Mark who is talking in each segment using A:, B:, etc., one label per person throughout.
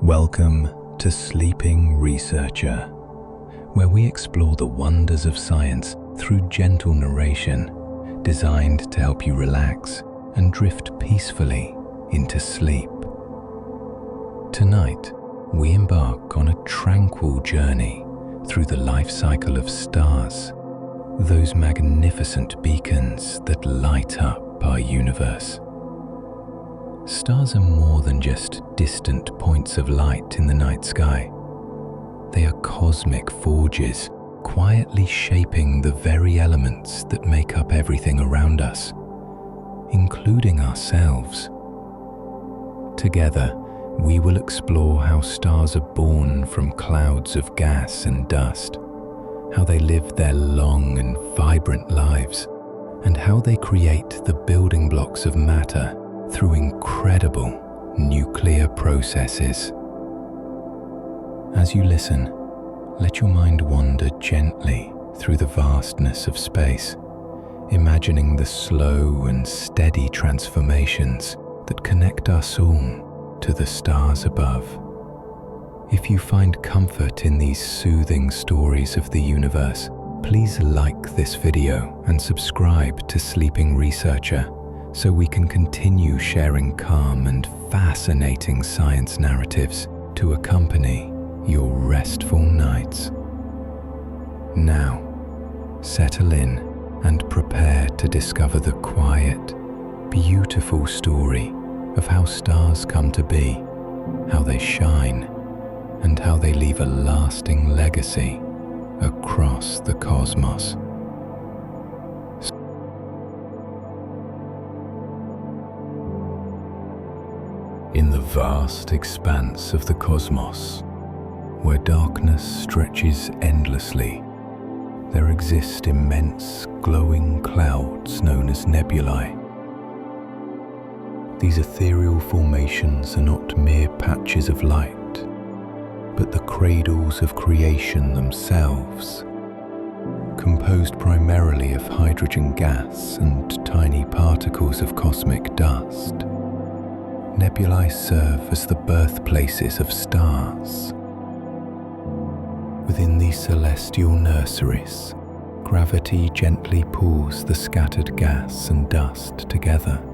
A: Welcome to Sleeping Researcher, where we explore the wonders of science through gentle narration, designed to help you relax and drift peacefully into sleep. Tonight, we embark on a tranquil journey through the life cycle of stars, those magnificent beacons that light up our universe. Stars are more than just distant points of light in the night sky. They are cosmic forges, quietly shaping the very elements that make up everything around us, including ourselves. Together, we will explore how stars are born from clouds of gas and dust, how they live their long and vibrant lives, and how they create the building blocks of matter through incredible nuclear processes. As you listen, let your mind wander gently through the vastness of space, imagining the slow and steady transformations that connect us all to the stars above. If you find comfort in these soothing stories of the universe, please like this video and subscribe to Sleeping Researcher so we can continue sharing calm and fascinating science narratives to accompany your restful nights. Now, settle in and prepare to discover the quiet, beautiful story of how stars come to be, how they shine, and how they leave a lasting legacy across the cosmos. In the vast expanse of the cosmos, where darkness stretches endlessly, there exist immense glowing clouds known as nebulae. These ethereal formations are not mere patches of light, but the cradles of creation themselves, composed primarily of hydrogen gas and tiny particles of cosmic dust. Nebulae serve as the birthplaces of stars. Within these celestial nurseries, gravity gently pulls the scattered gas and dust together,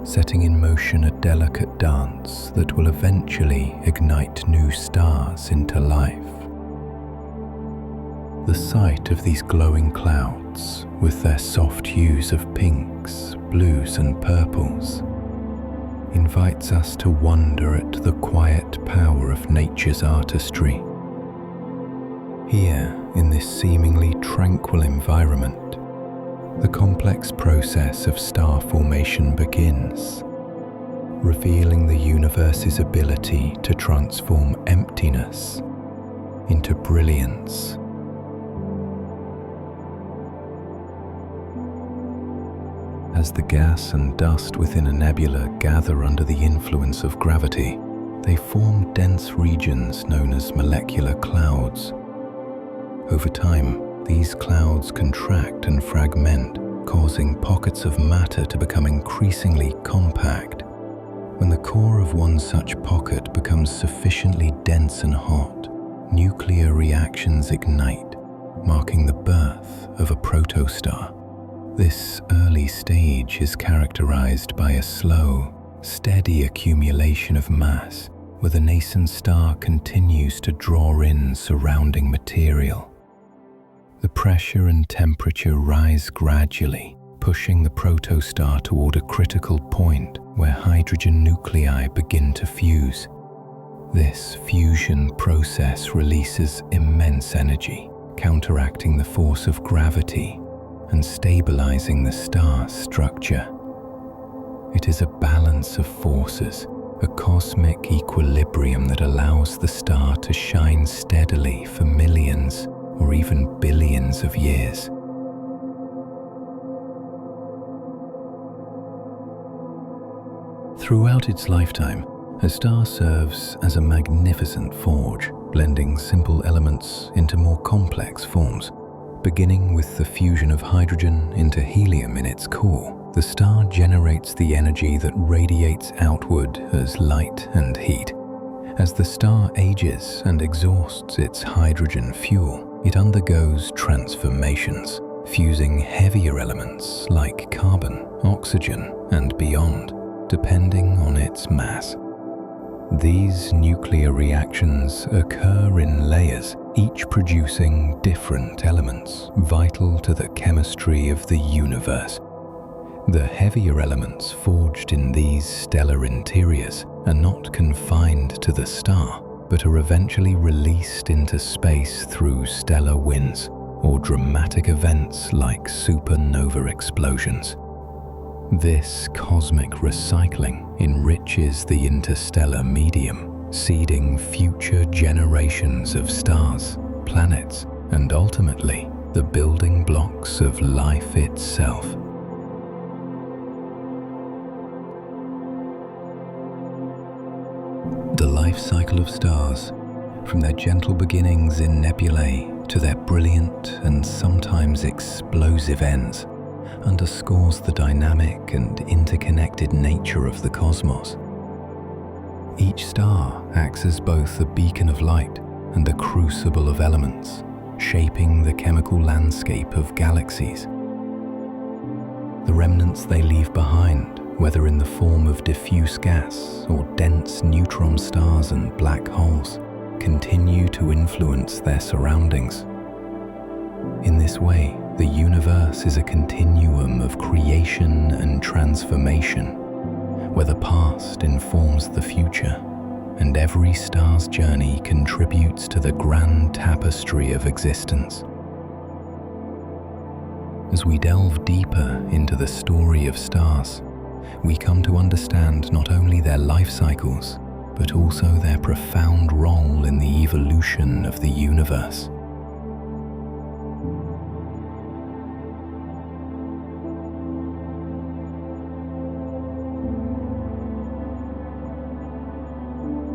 A: setting in motion a delicate dance that will eventually ignite new stars into life. The sight of these glowing clouds, with their soft hues of pinks, blues and purples, invites us to wonder at the quiet power of nature's artistry. Here, in this seemingly tranquil environment, the complex process of star formation begins, revealing the universe's ability to transform emptiness into brilliance. As the gas and dust within a nebula gather under the influence of gravity, they form dense regions known as molecular clouds. Over time, these clouds contract and fragment, causing pockets of matter to become increasingly compact. When the core of one such pocket becomes sufficiently dense and hot, nuclear reactions ignite, marking the birth of a protostar. This early stage is characterized by a slow, steady accumulation of mass, where the nascent star continues to draw in surrounding material. The pressure and temperature rise gradually, pushing the protostar toward a critical point where hydrogen nuclei begin to fuse. This fusion process releases immense energy, counteracting the force of gravity and stabilizing the star's structure. It is a balance of forces, a cosmic equilibrium that allows the star to shine steadily for millions or even billions of years. Throughout its lifetime, a star serves as a magnificent forge, blending simple elements into more complex forms. Beginning with the fusion of hydrogen into helium in its core, the star generates the energy that radiates outward as light and heat, As the star ages and exhausts its hydrogen fuel, it undergoes transformations, fusing heavier elements like carbon, oxygen, and beyond, depending on its mass. These nuclear reactions occur in layers, each producing different elements vital to the chemistry of the universe. The heavier elements forged in these stellar interiors are not confined to the star, but are eventually released into space through stellar winds or dramatic events like supernova explosions. This cosmic recycling enriches the interstellar medium, seeding future generations of stars, planets, and ultimately the building blocks of life itself. The life cycle of stars, from their gentle beginnings in nebulae to their brilliant and sometimes explosive ends, underscores the dynamic and interconnected nature of the cosmos. Each star acts as both a beacon of light and a crucible of elements, shaping the chemical landscape of galaxies. The remnants they leave behind, whether in the form of diffuse gas or dense neutron stars and black holes, continue to influence their surroundings. In this way, the universe is a continuum of creation and transformation, where the past informs the future, and every star's journey contributes to the grand tapestry of existence. As we delve deeper into the story of stars, we come to understand not only their life cycles, but also their profound role in the evolution of the universe.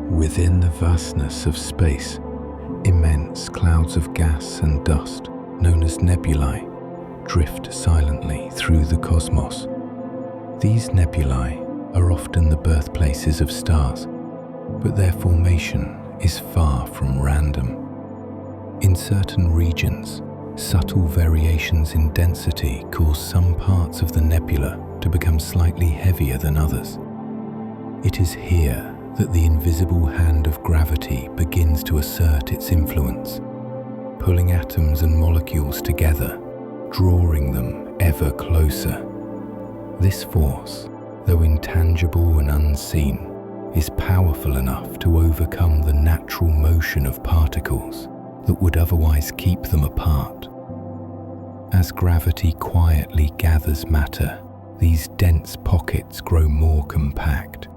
A: Within the vastness of space, immense clouds of gas and dust, known as nebulae, drift silently through the cosmos. These nebulae are often the birthplaces of stars, but their formation is far from random. In certain regions, subtle variations in density cause some parts of the nebula to become slightly heavier than others. It is here that the invisible hand of gravity begins to assert its influence, pulling atoms and molecules together, drawing them ever closer. This force, though intangible and unseen, is powerful enough to overcome the natural motion of particles that would otherwise keep them apart. As gravity quietly gathers matter, these dense pockets grow more compact,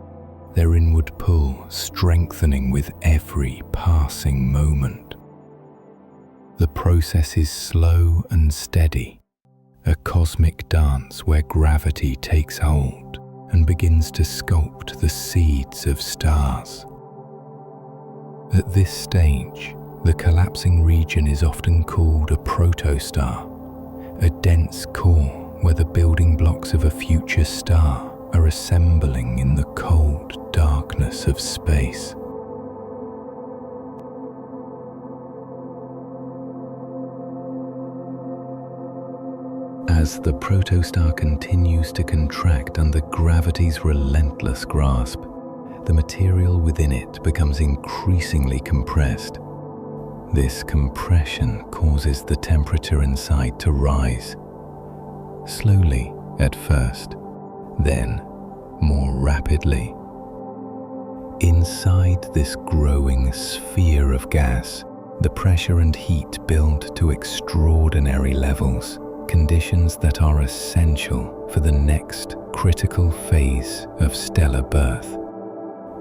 A: their inward pull strengthening with every passing moment. The process is slow and steady, a cosmic dance where gravity takes hold and begins to sculpt the seeds of stars. At this stage, the collapsing region is often called a protostar, a dense core where the building blocks of a future star are assembling in the cold darkness of space. As the protostar continues to contract under gravity's relentless grasp, the material within it becomes increasingly compressed. This compression causes the temperature inside to rise, slowly at first, then more rapidly. Inside this growing sphere of gas, the pressure and heat build to extraordinary levels, conditions that are essential for the next critical phase of stellar birth.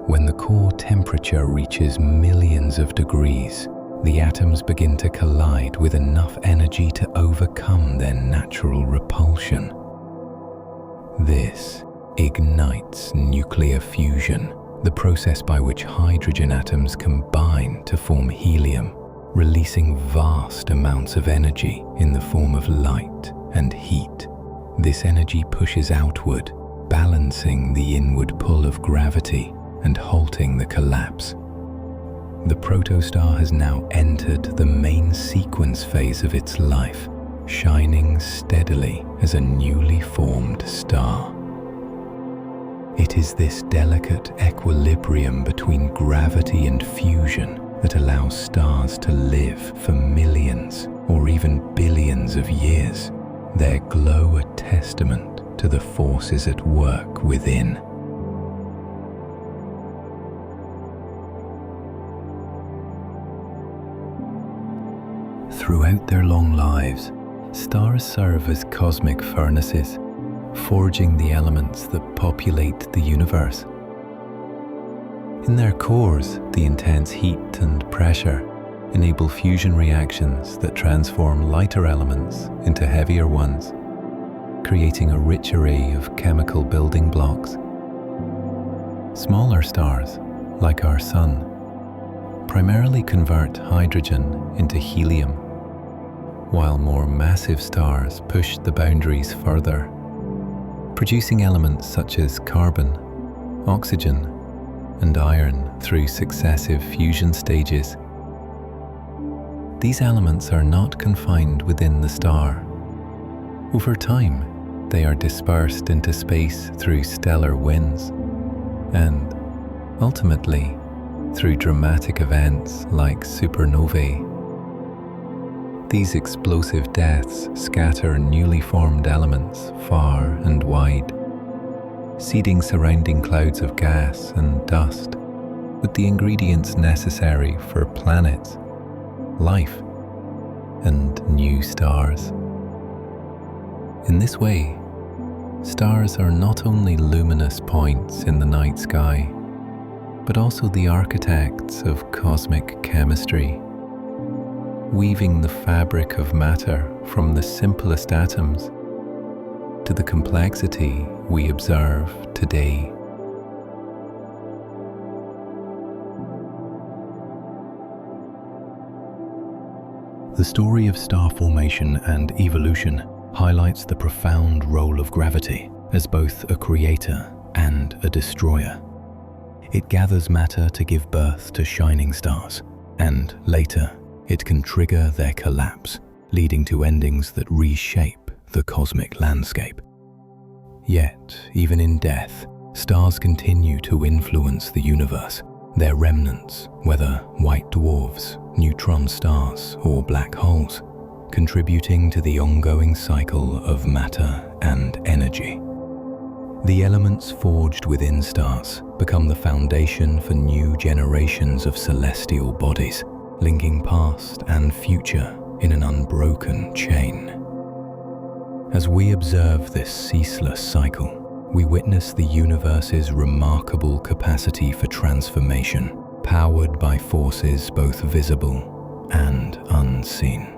A: When the core temperature reaches millions of degrees, the atoms begin to collide with enough energy to overcome their natural repulsion. This ignites nuclear fusion, the process by which hydrogen atoms combine to form helium, releasing vast amounts of energy in the form of light and heat. This energy pushes outward, balancing the inward pull of gravity and halting the collapse. The protostar has now entered the main sequence phase of its life, shining steadily as a newly formed star. It is this delicate equilibrium between gravity and fusion that allows stars to live for millions or even billions of years, their glow a testament to the forces at work within. Throughout their long lives, stars serve as cosmic furnaces, forging the elements that populate the universe. In their cores, the intense heat and pressure enable fusion reactions that transform lighter elements into heavier ones, creating a rich array of chemical building blocks. Smaller stars, like our Sun, primarily convert hydrogen into helium, while more massive stars push the boundaries further, producing elements such as carbon, oxygen, and iron through successive fusion stages. These elements are not confined within the star. Over time, they are dispersed into space through stellar winds, and ultimately, through dramatic events like supernovae. These explosive deaths scatter newly formed elements far and wide, seeding surrounding clouds of gas and dust with the ingredients necessary for planets, life, and new stars. In this way, stars are not only luminous points in the night sky, but also the architects of cosmic chemistry, weaving the fabric of matter from the simplest atoms to the complexity we observe today. The story of star formation and evolution highlights the profound role of gravity as both a creator and a destroyer. It gathers matter to give birth to shining stars, and later, it can trigger their collapse, leading to endings that reshape the cosmic landscape. Yet, even in death, stars continue to influence the universe. Their remnants, whether white dwarfs, neutron stars, or black holes, contributing to the ongoing cycle of matter and energy. The elements forged within stars become the foundation for new generations of celestial bodies, linking past and future in an unbroken chain. As we observe this ceaseless cycle, we witness the universe's remarkable capacity for transformation, powered by forces both visible and unseen.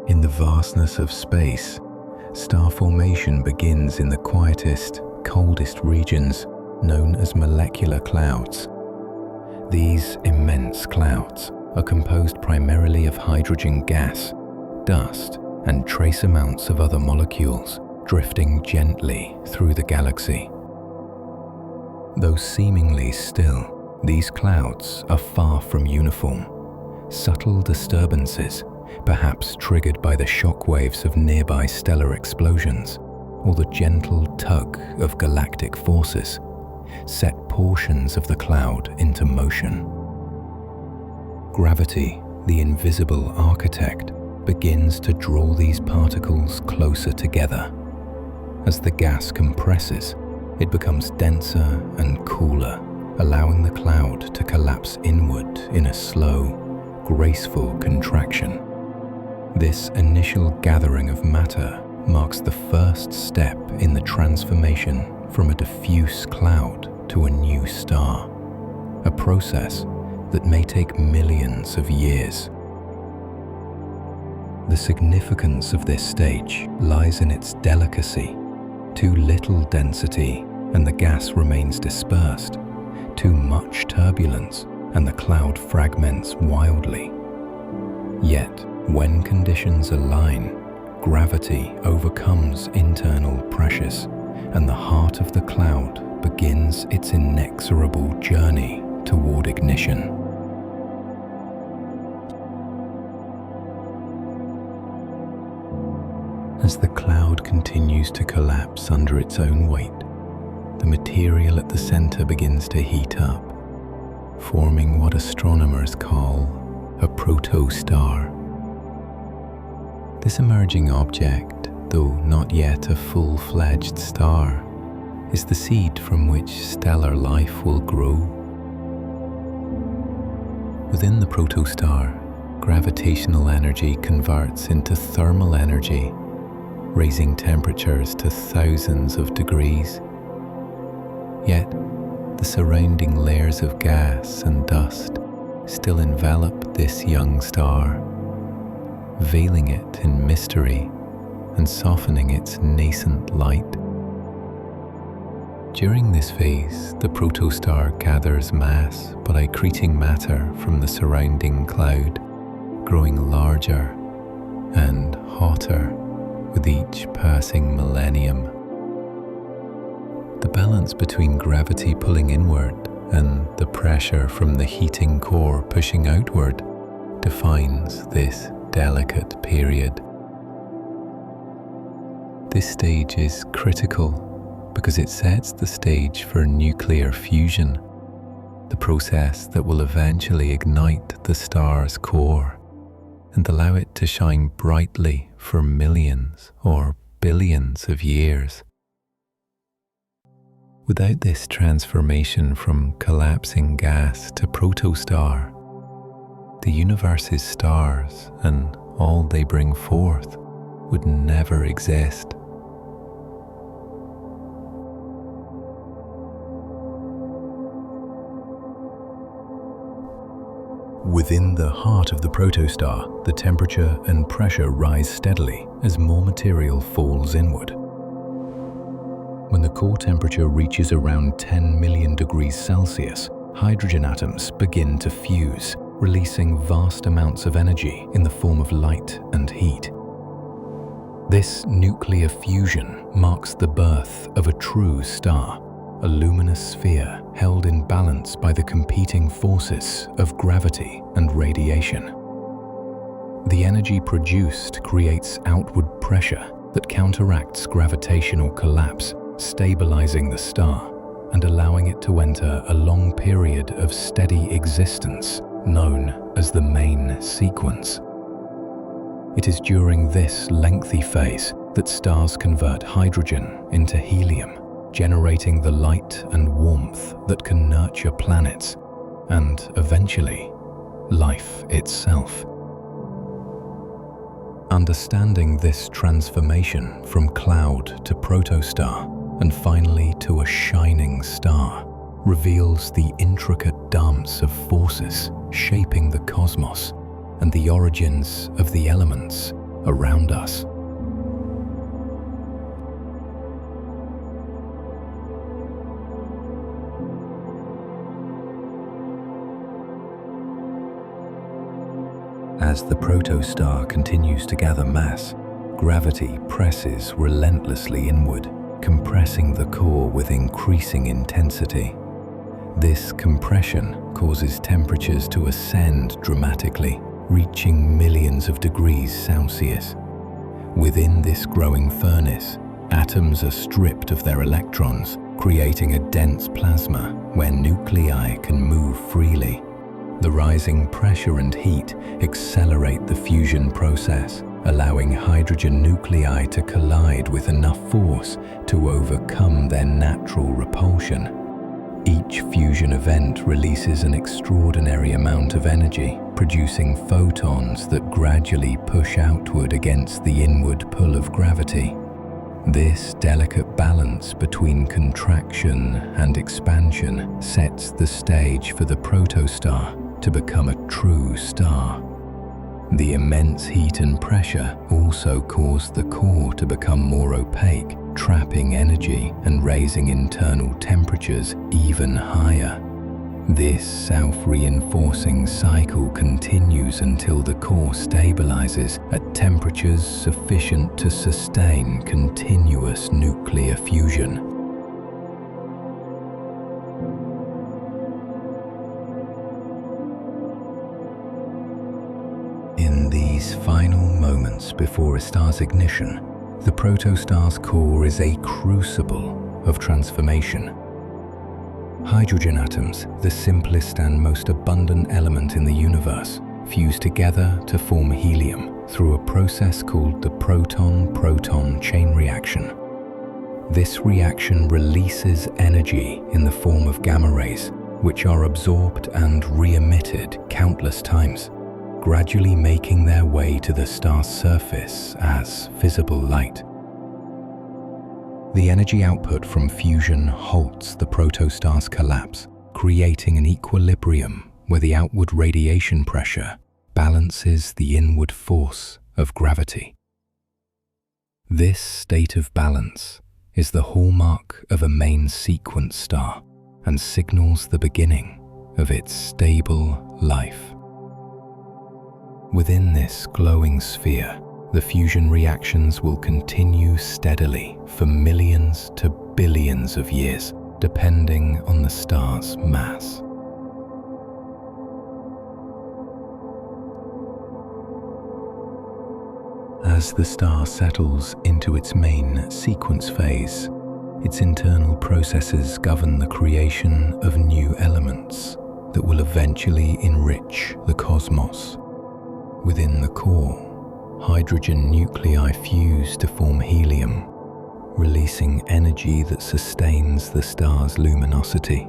A: In the vastness of space, star formation begins in the quietest, coldest regions known as molecular clouds. These immense clouds are composed primarily of hydrogen gas, dust, and trace amounts of other molecules drifting gently through the galaxy. Though seemingly still, these clouds are far from uniform. Subtle disturbances, perhaps triggered by the shock waves of nearby stellar explosions or the gentle tug of galactic forces, set portions of the cloud into motion. Gravity, the invisible architect, begins to draw these particles closer together. As the gas compresses, it becomes denser and cooler, allowing the cloud to collapse inward in a slow, graceful contraction. This initial gathering of matter marks the first step in the transformation from a diffuse cloud to a new star, a process that may take millions of years. The significance of this stage lies in its delicacy. Too little density and the gas remains dispersed. Too much turbulence and the cloud fragments wildly. Yet, when conditions align, gravity overcomes internal pressures, and the heart of the cloud begins its inexorable journey toward ignition. As the cloud continues to collapse under its own weight, the material at the center begins to heat up, forming what astronomers call a protostar. This emerging object, though not yet a full-fledged star, is the seed from which stellar life will grow. Within the protostar, gravitational energy converts into thermal energy, raising temperatures to thousands of degrees. Yet, the surrounding layers of gas and dust still envelop this young star, veiling it in mystery and softening its nascent light. During this phase, the protostar gathers mass by accreting matter from the surrounding cloud, growing larger and hotter with each passing millennium. The balance between gravity pulling inward and the pressure from the heating core pushing outward defines this delicate period. This stage is critical because it sets the stage for nuclear fusion, the process that will eventually ignite the star's core and allow it to shine brightly for millions or billions of years. Without this transformation from collapsing gas to protostar, the universe's stars and all they bring forth would never exist. Within the heart of the protostar, the temperature and pressure rise steadily as more material falls inward. When the core temperature reaches around 10 million degrees Celsius, hydrogen atoms begin to fuse, releasing vast amounts of energy in the form of light and heat. This nuclear fusion marks the birth of a true star, a luminous sphere held in balance by the competing forces of gravity and radiation. The energy produced creates outward pressure that counteracts gravitational collapse, stabilizing the star and allowing it to enter a long period of steady existence known as the main sequence. It is during this lengthy phase that stars convert hydrogen into helium, generating the light and warmth that can nurture planets and, eventually, life itself. Understanding this transformation from cloud to protostar and finally to a shining star reveals the intricate dance of forces shaping the cosmos and the origins of the elements around us. As the protostar continues to gather mass, gravity presses relentlessly inward, compressing the core with increasing intensity. This compression causes temperatures to ascend dramatically, reaching millions of degrees Celsius. Within this growing furnace, atoms are stripped of their electrons, creating a dense plasma where nuclei can move freely. The rising pressure and heat accelerate the fusion process, allowing hydrogen nuclei to collide with enough force to overcome their natural repulsion. Each fusion event releases an extraordinary amount of energy, producing photons that gradually push outward against the inward pull of gravity. This delicate balance between contraction and expansion sets the stage for the protostar to become a true star. The immense heat and pressure also cause the core to become more opaque, trapping energy and raising internal temperatures even higher. This self-reinforcing cycle continues until the core stabilizes at temperatures sufficient to sustain continuous nuclear fusion. In these final moments before a star's ignition, the protostar's core is a crucible of transformation. Hydrogen atoms, the simplest and most abundant element in the universe, fuse together to form helium through a process called the proton-proton chain reaction. This reaction releases energy in the form of gamma rays, which are absorbed and re-emitted countless times, gradually making their way to the star's surface as visible light. The energy output from fusion halts the protostar's collapse, creating an equilibrium where the outward radiation pressure balances the inward force of gravity. This state of balance is the hallmark of a main sequence star and signals the beginning of its stable life. Within this glowing sphere, the fusion reactions will continue steadily for millions to billions of years, depending on the star's mass. As the star settles into its main sequence phase, its internal processes govern the creation of new elements that will eventually enrich the cosmos. Within the core, hydrogen nuclei fuse to form helium, releasing energy that sustains the star's luminosity.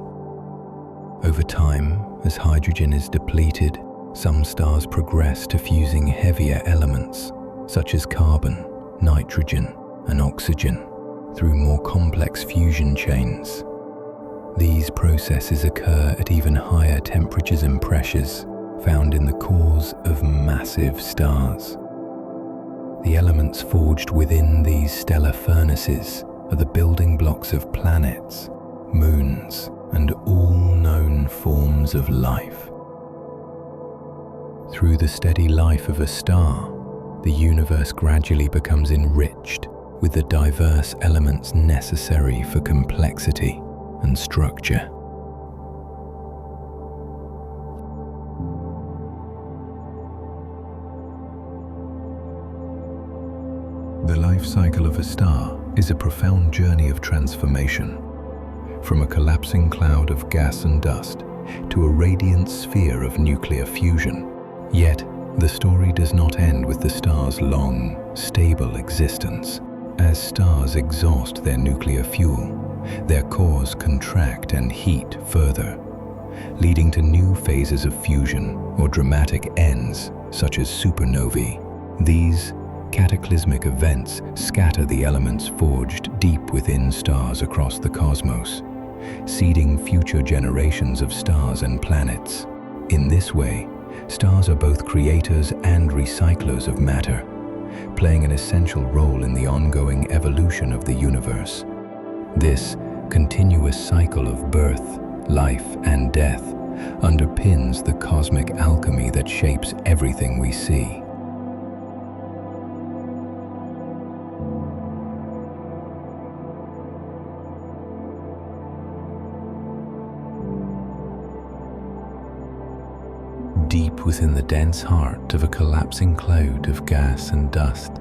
A: Over time, as hydrogen is depleted, some stars progress to fusing heavier elements, such as carbon, nitrogen, and oxygen, through more complex fusion chains. These processes occur at even higher temperatures and pressures found in the cores of massive stars. The elements forged within these stellar furnaces are the building blocks of planets, moons, and all known forms of life. Through the steady life of a star, the universe gradually becomes enriched with the diverse elements necessary for complexity and structure. The life cycle of a star is a profound journey of transformation, from a collapsing cloud of gas and dust to a radiant sphere of nuclear fusion. Yet, the story does not end with the star's long, stable existence. As stars exhaust their nuclear fuel, their cores contract and heat further, leading to new phases of fusion or dramatic ends, such as supernovae. These cataclysmic events scatter the elements forged deep within stars across the cosmos, seeding future generations of stars and planets. In this way, stars are both creators and recyclers of matter, playing an essential role in the ongoing evolution of the universe. This continuous cycle of birth, life, and death underpins the cosmic alchemy that shapes everything we see. Deep within the dense heart of a collapsing cloud of gas and dust,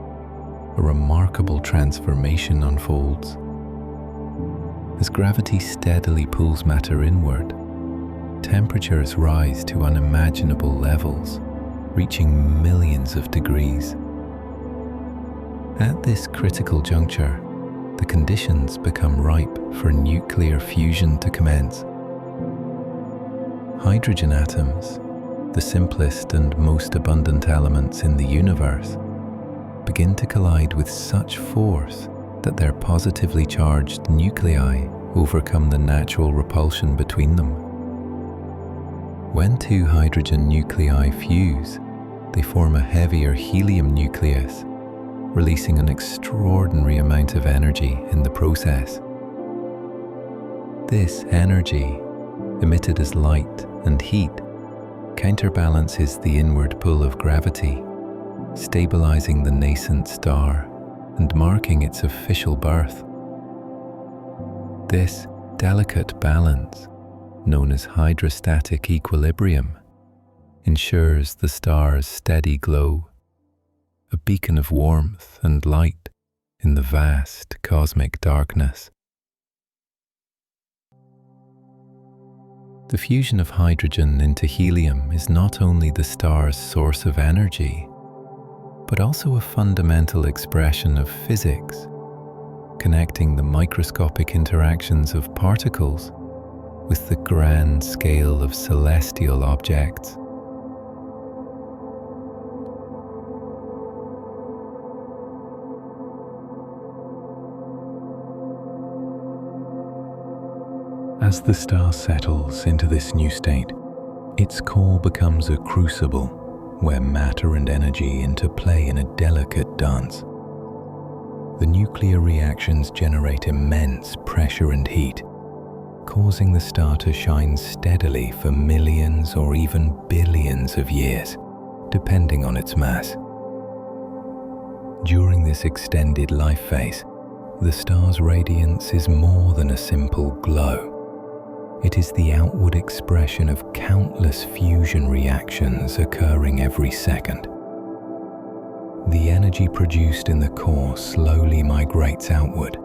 A: a remarkable transformation unfolds. As gravity steadily pulls matter inward, temperatures rise to unimaginable levels, reaching millions of degrees. At this critical juncture, the conditions become ripe for nuclear fusion to commence. Hydrogen atoms, the simplest and most abundant elements in the universe, begin to collide with such force that their positively charged nuclei overcome the natural repulsion between them. When two hydrogen nuclei fuse, they form a heavier helium nucleus, releasing an extraordinary amount of energy in the process. This energy, emitted as light and heat, counterbalances the inward pull of gravity, stabilizing the nascent star and marking its official birth. This delicate balance, known as hydrostatic equilibrium, ensures the star's steady glow, a beacon of warmth and light in the vast cosmic darkness. The fusion of hydrogen into helium is not only the star's source of energy, but also a fundamental expression of physics, connecting the microscopic interactions of particles with the grand scale of celestial objects. As the star settles into this new state, its core becomes a crucible where matter and energy interplay in a delicate dance. The nuclear reactions generate immense pressure and heat, causing the star to shine steadily for millions or even billions of years, depending on its mass. During this extended life phase, the star's radiance is more than a simple glow. It is the outward expression of countless fusion reactions occurring every second. The energy produced in the core slowly migrates outward,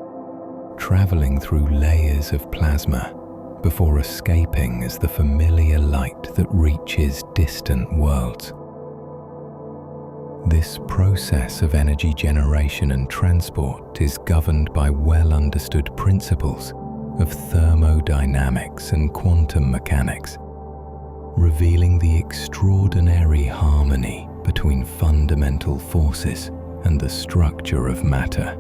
A: traveling through layers of plasma before escaping as the familiar light that reaches distant worlds. This process of energy generation and transport is governed by well-understood principles of thermodynamics and quantum mechanics, revealing the extraordinary harmony between fundamental forces and the structure of matter.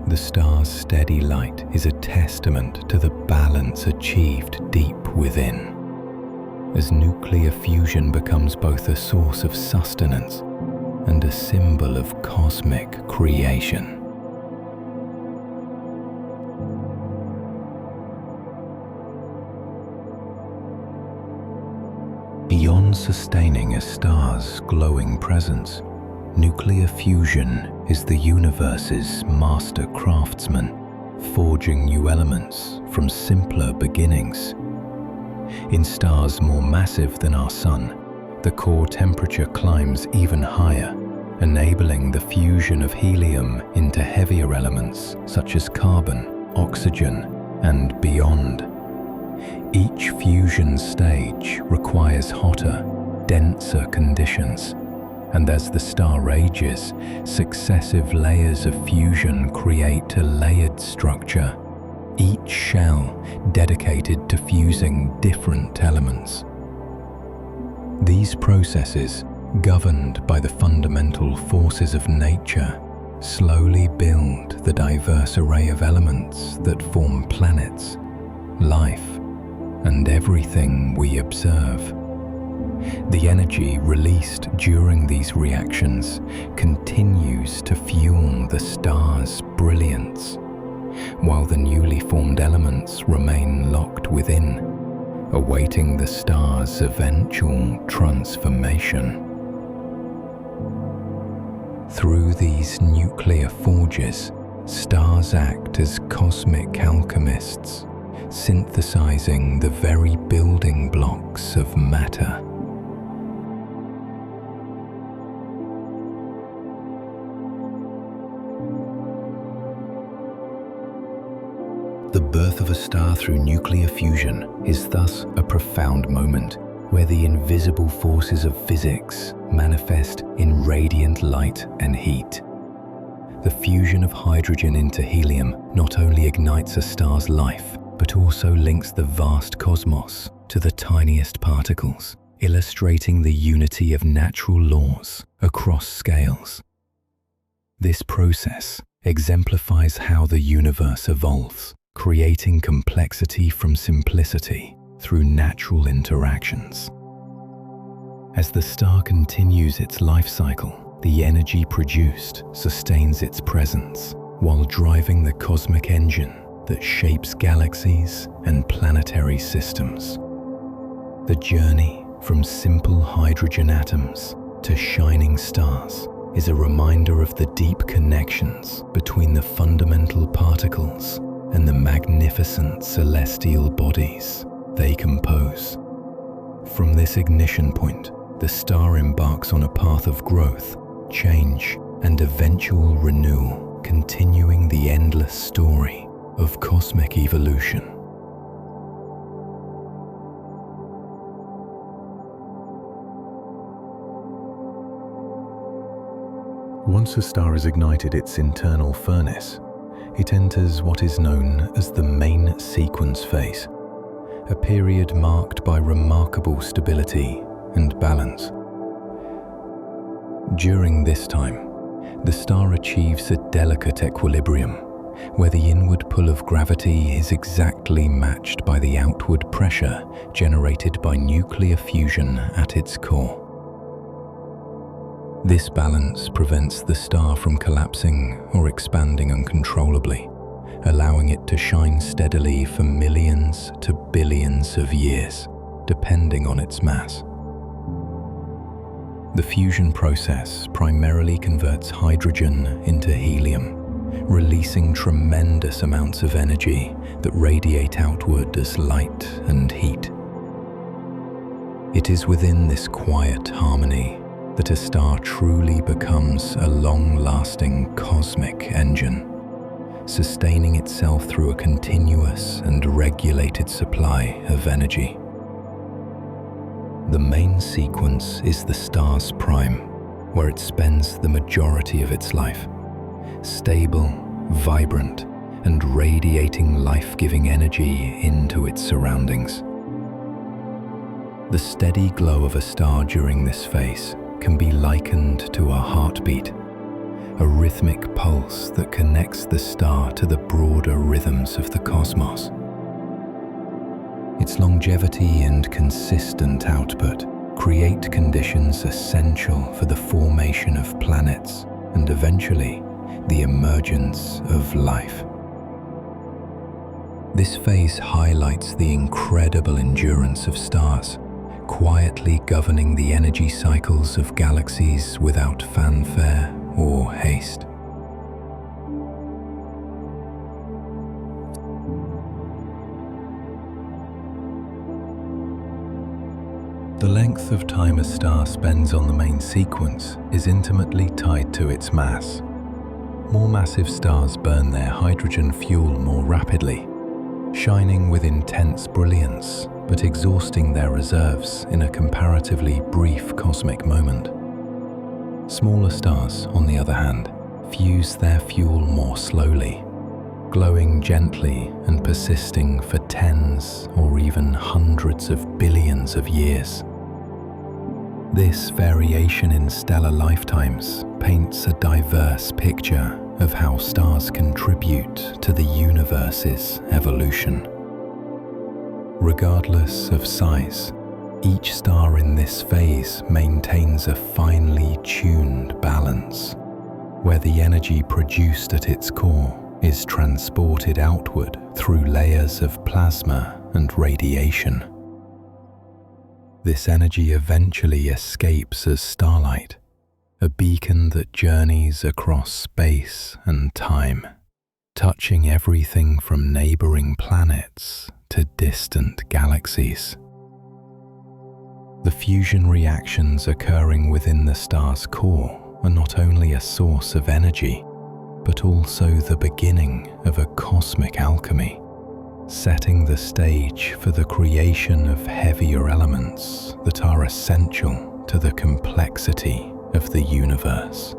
A: The star's steady light is a testament to the balance achieved deep within, as nuclear fusion becomes both a source of sustenance and a symbol of cosmic creation. Beyond sustaining a star's glowing presence, nuclear fusion is the universe's master craftsman, forging new elements from simpler beginnings. In stars more massive than our Sun, the core temperature climbs even higher, enabling the fusion of helium into heavier elements such as carbon, oxygen, and beyond. Each fusion stage requires hotter, denser conditions, and as the star ages, successive layers of fusion create a layered structure, each shell dedicated to fusing different elements. These processes, governed by the fundamental forces of nature, slowly build the diverse array of elements that form planets, life, and everything we observe. The energy released during these reactions continues to fuel the star's brilliance, while the newly formed elements remain locked within, awaiting the star's eventual transformation. Through these nuclear forges, stars act as cosmic alchemists, synthesizing the very building blocks of matter. The birth of a star through nuclear fusion is thus a profound moment where the invisible forces of physics manifest in radiant light and heat. The fusion of hydrogen into helium not only ignites a star's life, but also links the vast cosmos to the tiniest particles, illustrating the unity of natural laws across scales. This process exemplifies how the universe evolves, creating complexity from simplicity through natural interactions. As the star continues its life cycle, the energy produced sustains its presence while driving the cosmic engine that shapes galaxies and planetary systems. The journey from simple hydrogen atoms to shining stars is a reminder of the deep connections between the fundamental particles and the magnificent celestial bodies they compose. From this ignition point, the star embarks on a path of growth, change, and eventual renewal, continuing the endless story of cosmic evolution. Once a star has ignited its internal furnace, it enters what is known as the main sequence phase, a period marked by remarkable stability and balance. During this time, the star achieves a delicate equilibrium, where the inward pull of gravity is exactly matched by the outward pressure generated by nuclear fusion at its core. This balance prevents the star from collapsing or expanding uncontrollably, allowing it to shine steadily for millions to billions of years, depending on its mass. The fusion process primarily converts hydrogen into helium, releasing tremendous amounts of energy that radiate outward as light and heat. It is within this quiet harmony that a star truly becomes a long-lasting cosmic engine, sustaining itself through a continuous and regulated supply of energy. The main sequence is the star's prime, where it spends the majority of its life, stable, vibrant, and radiating life-giving energy into its surroundings. The steady glow of a star during this phase can be likened to a heartbeat, a rhythmic pulse that connects the star to the broader rhythms of the cosmos. Its longevity and consistent output create conditions essential for the formation of planets and eventually the emergence of life. This phase highlights the incredible endurance of stars, quietly governing the energy cycles of galaxies without fanfare or haste. The length of time a star spends on the main sequence is intimately tied to its mass. More massive stars burn their hydrogen fuel more rapidly, shining with intense brilliance, but exhausting their reserves in a comparatively brief cosmic moment. Smaller stars, on the other hand, fuse their fuel more slowly, glowing gently and persisting for tens or even hundreds of billions of years. This variation in stellar lifetimes paints a diverse picture of how stars contribute to the universe's evolution. Regardless of size, each star in this phase maintains a finely tuned balance, where the energy produced at its core is transported outward through layers of plasma and radiation. This energy eventually escapes as starlight, a beacon that journeys across space and time, touching everything from neighboring planets to distant galaxies. The fusion reactions occurring within the star's core are not only a source of energy, but also the beginning of a cosmic alchemy, setting the stage for the creation of heavier elements that are essential to the complexity of the universe.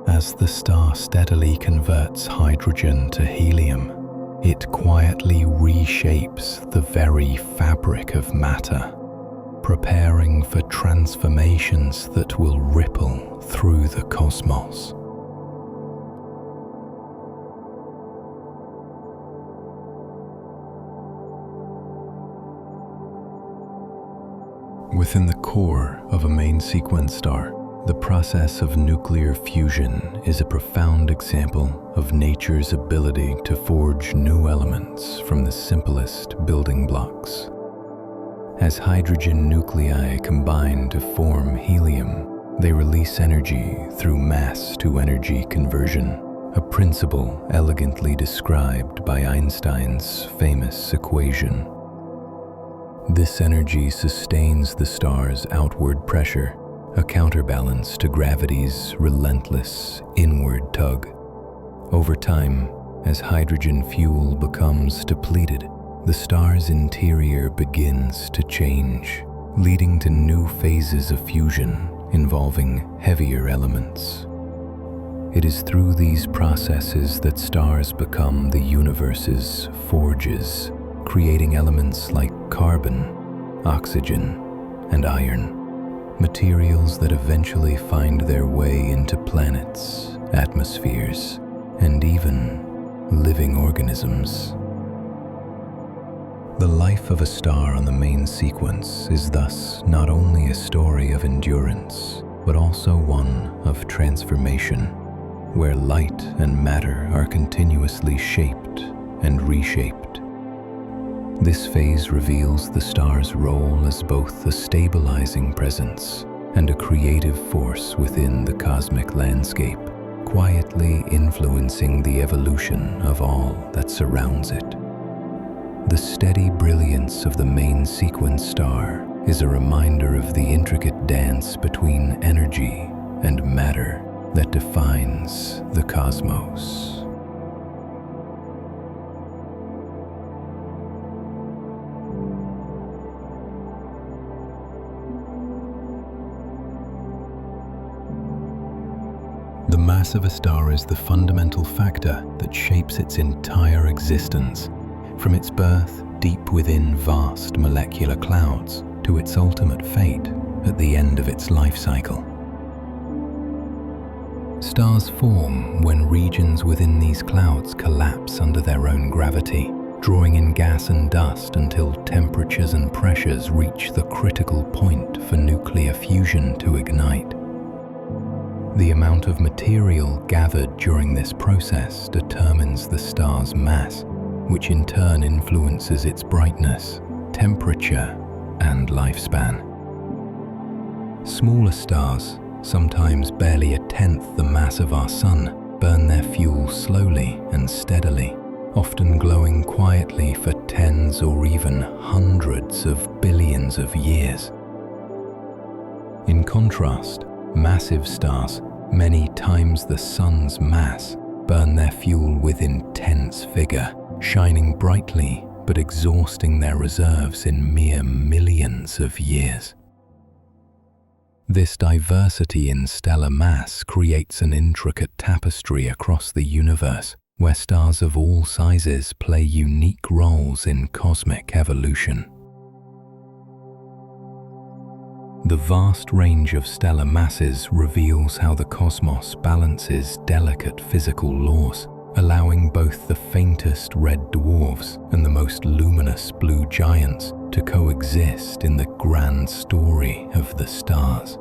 A: As the star steadily converts hydrogen to helium, it quietly reshapes the very fabric of matter, preparing for transformations that will ripple through the cosmos. Within the core of a main sequence star, The process of nuclear fusion is a profound example of nature's ability to forge new elements from the simplest building blocks. As hydrogen nuclei combine to form helium, they release energy through mass-to-energy conversion, a principle elegantly described by Einstein's famous equation. This energy sustains the star's outward pressure, a counterbalance to gravity's relentless inward tug. Over time, as hydrogen fuel becomes depleted, the star's interior begins to change, leading to new phases of fusion involving heavier elements. It is through these processes that stars become the universe's forges, creating elements like carbon, oxygen, and iron. Materials that eventually find their way into planets, atmospheres, and even living organisms. The life of a star on the main sequence is thus not only a story of endurance, but also one of transformation, where light and matter are continuously shaped and reshaped. This phase reveals the star's role as both a stabilizing presence and a creative force within the cosmic landscape, quietly influencing the evolution of all that surrounds it. The steady brilliance of the main sequence star is a reminder of the intricate dance between energy and matter that defines the cosmos. The mass of a star is the fundamental factor that shapes its entire existence, from its birth deep within vast molecular clouds to its ultimate fate at the end of its life cycle. Stars form when regions within these clouds collapse under their own gravity, drawing in gas and dust until temperatures and pressures reach the critical point for nuclear fusion to ignite. The amount of material gathered during this process determines the star's mass, which in turn influences its brightness, temperature, and lifespan. Smaller stars, sometimes barely a tenth the mass of our Sun, burn their fuel slowly and steadily, often glowing quietly for tens or even hundreds of billions of years. In contrast, massive stars, many times the Sun's mass, burn their fuel with intense vigor, shining brightly but exhausting their reserves in mere millions of years. This diversity in stellar mass creates an intricate tapestry across the universe, where stars of all sizes play unique roles in cosmic evolution. The vast range of stellar masses reveals how the cosmos balances delicate physical laws, allowing both the faintest red dwarfs and the most luminous blue giants to coexist in the grand story of the stars.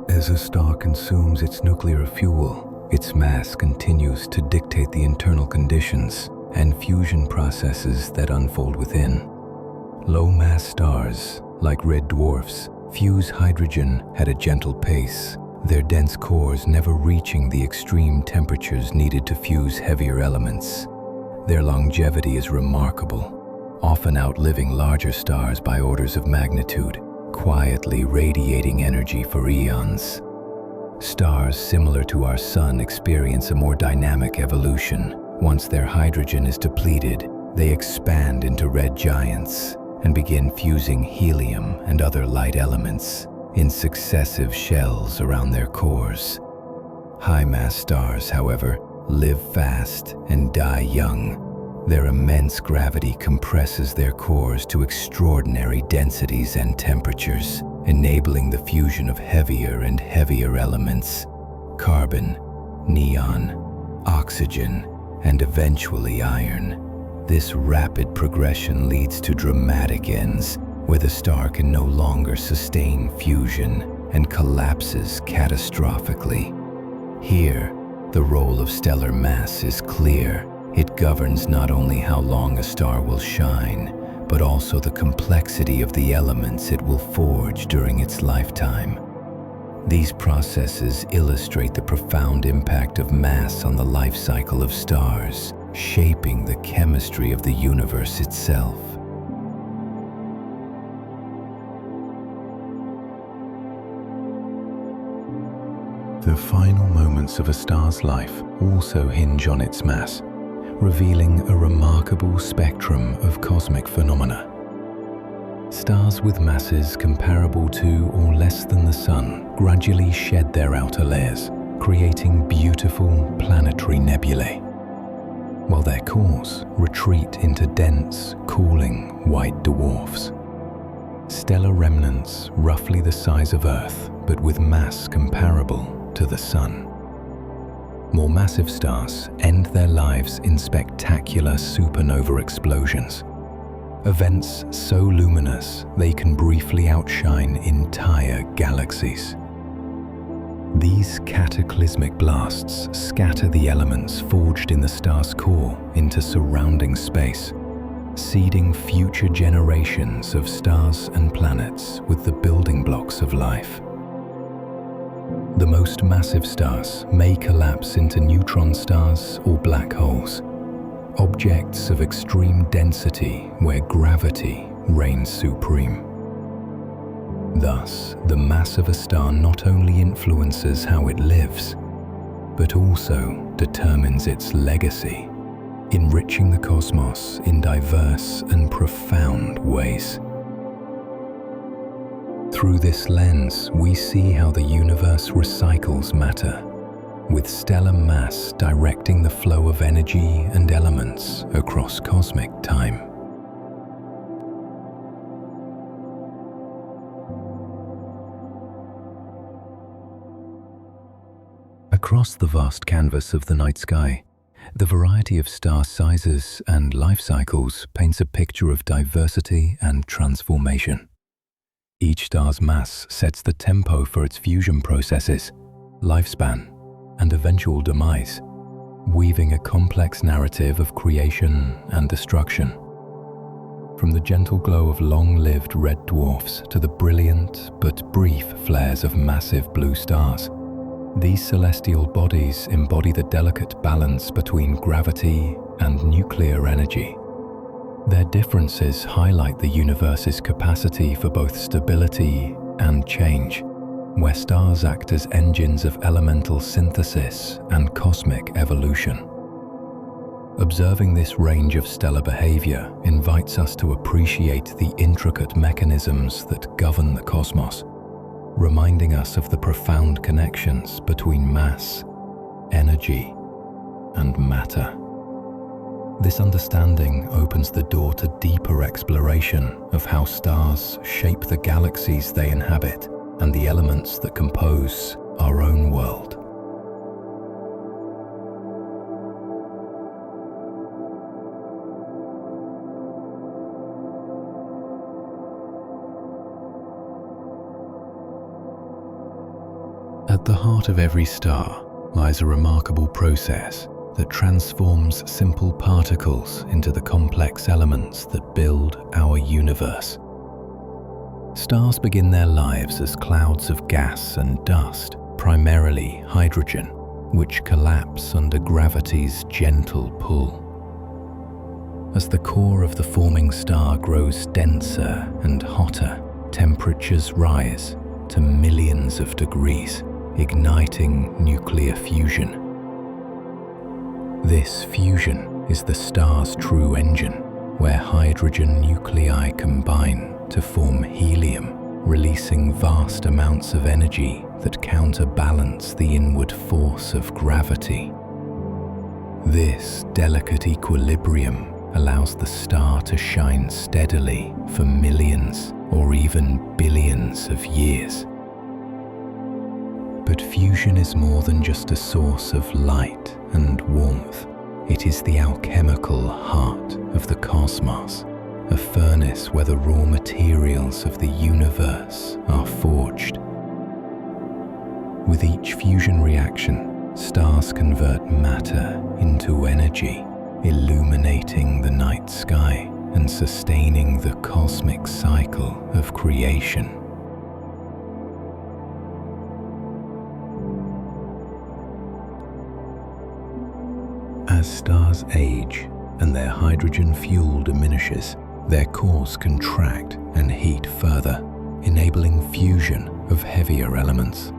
A: As a star consumes its nuclear fuel, its mass continues to dictate the internal conditions and fusion processes that unfold within. Low-mass stars, like red dwarfs, fuse hydrogen at a gentle pace, their dense cores never reaching the extreme temperatures needed to fuse heavier elements. Their longevity is remarkable, often outliving larger stars by orders of magnitude, quietly radiating energy for eons. Stars similar to our Sun experience a more dynamic evolution. Once their hydrogen is depleted, they expand into red giants and begin fusing helium and other light elements in successive shells around their cores. High-mass stars, however, live fast and die young. Their immense gravity compresses their cores to extraordinary densities and temperatures, enabling the fusion of heavier and heavier elements: carbon, neon, oxygen, and eventually iron. This rapid progression leads to dramatic ends, where the star can no longer sustain fusion and collapses catastrophically. Here, the role of stellar mass is clear. It governs not only how long a star will shine, but also the complexity of the elements it will forge during its lifetime. These processes illustrate the profound impact of mass on the life cycle of stars, shaping the chemistry of the universe itself. The final moments of a star's life also hinge on its mass, revealing a remarkable spectrum of cosmic phenomena. Stars with masses comparable to or less than the Sun gradually shed their outer layers, creating beautiful planetary nebulae, while their cores retreat into dense, cooling white dwarfs. Stellar remnants roughly the size of Earth, but with mass comparable to the Sun. More massive stars end their lives in spectacular supernova explosions, events so luminous they can briefly outshine entire galaxies. These cataclysmic blasts scatter the elements forged in the star's core into surrounding space, seeding future generations of stars and planets with the building blocks of life. The most massive stars may collapse into neutron stars or black holes, objects of extreme density where gravity reigns supreme. Thus, the mass of a star not only influences how it lives, but also determines its legacy, enriching the cosmos in diverse and profound ways. Through this lens, we see how the universe recycles matter, with stellar mass directing the flow of energy and elements across cosmic time. Across the vast canvas of the night sky, the variety of star sizes and life cycles paints a picture of diversity and transformation. Each star's mass sets the tempo for its fusion processes, lifespan, and eventual demise, weaving a complex narrative of creation and destruction. From the gentle glow of long-lived red dwarfs to the brilliant but brief flares of massive blue stars, these celestial bodies embody the delicate balance between gravity and nuclear energy. Their differences highlight the universe's capacity for both stability and change, where stars act as engines of elemental synthesis and cosmic evolution. Observing this range of stellar behavior invites us to appreciate the intricate mechanisms that govern the cosmos, reminding us of the profound connections between mass, energy, and matter. This understanding opens the door to deeper exploration of how stars shape the galaxies they inhabit and the elements that compose our own world. At the heart of every star lies a remarkable process that transforms simple particles into the complex elements that build our universe. Stars begin their lives as clouds of gas and dust, primarily hydrogen, which collapse under gravity's gentle pull. As the core of the forming star grows denser and hotter, temperatures rise to millions of degrees, igniting nuclear fusion. This fusion is the star's true engine, where hydrogen nuclei combine to form helium, releasing vast amounts of energy that counterbalance the inward force of gravity. This delicate equilibrium allows the star to shine steadily for millions or even billions of years. But fusion is more than just a source of light and warmth. It is the alchemical heart of the cosmos, a furnace where the raw materials of the universe are forged. With each fusion reaction, stars convert matter into energy, illuminating the night sky and sustaining the cosmic cycle of creation. As stars age and their hydrogen fuel diminishes, their cores contract and heat further, enabling fusion of heavier elements.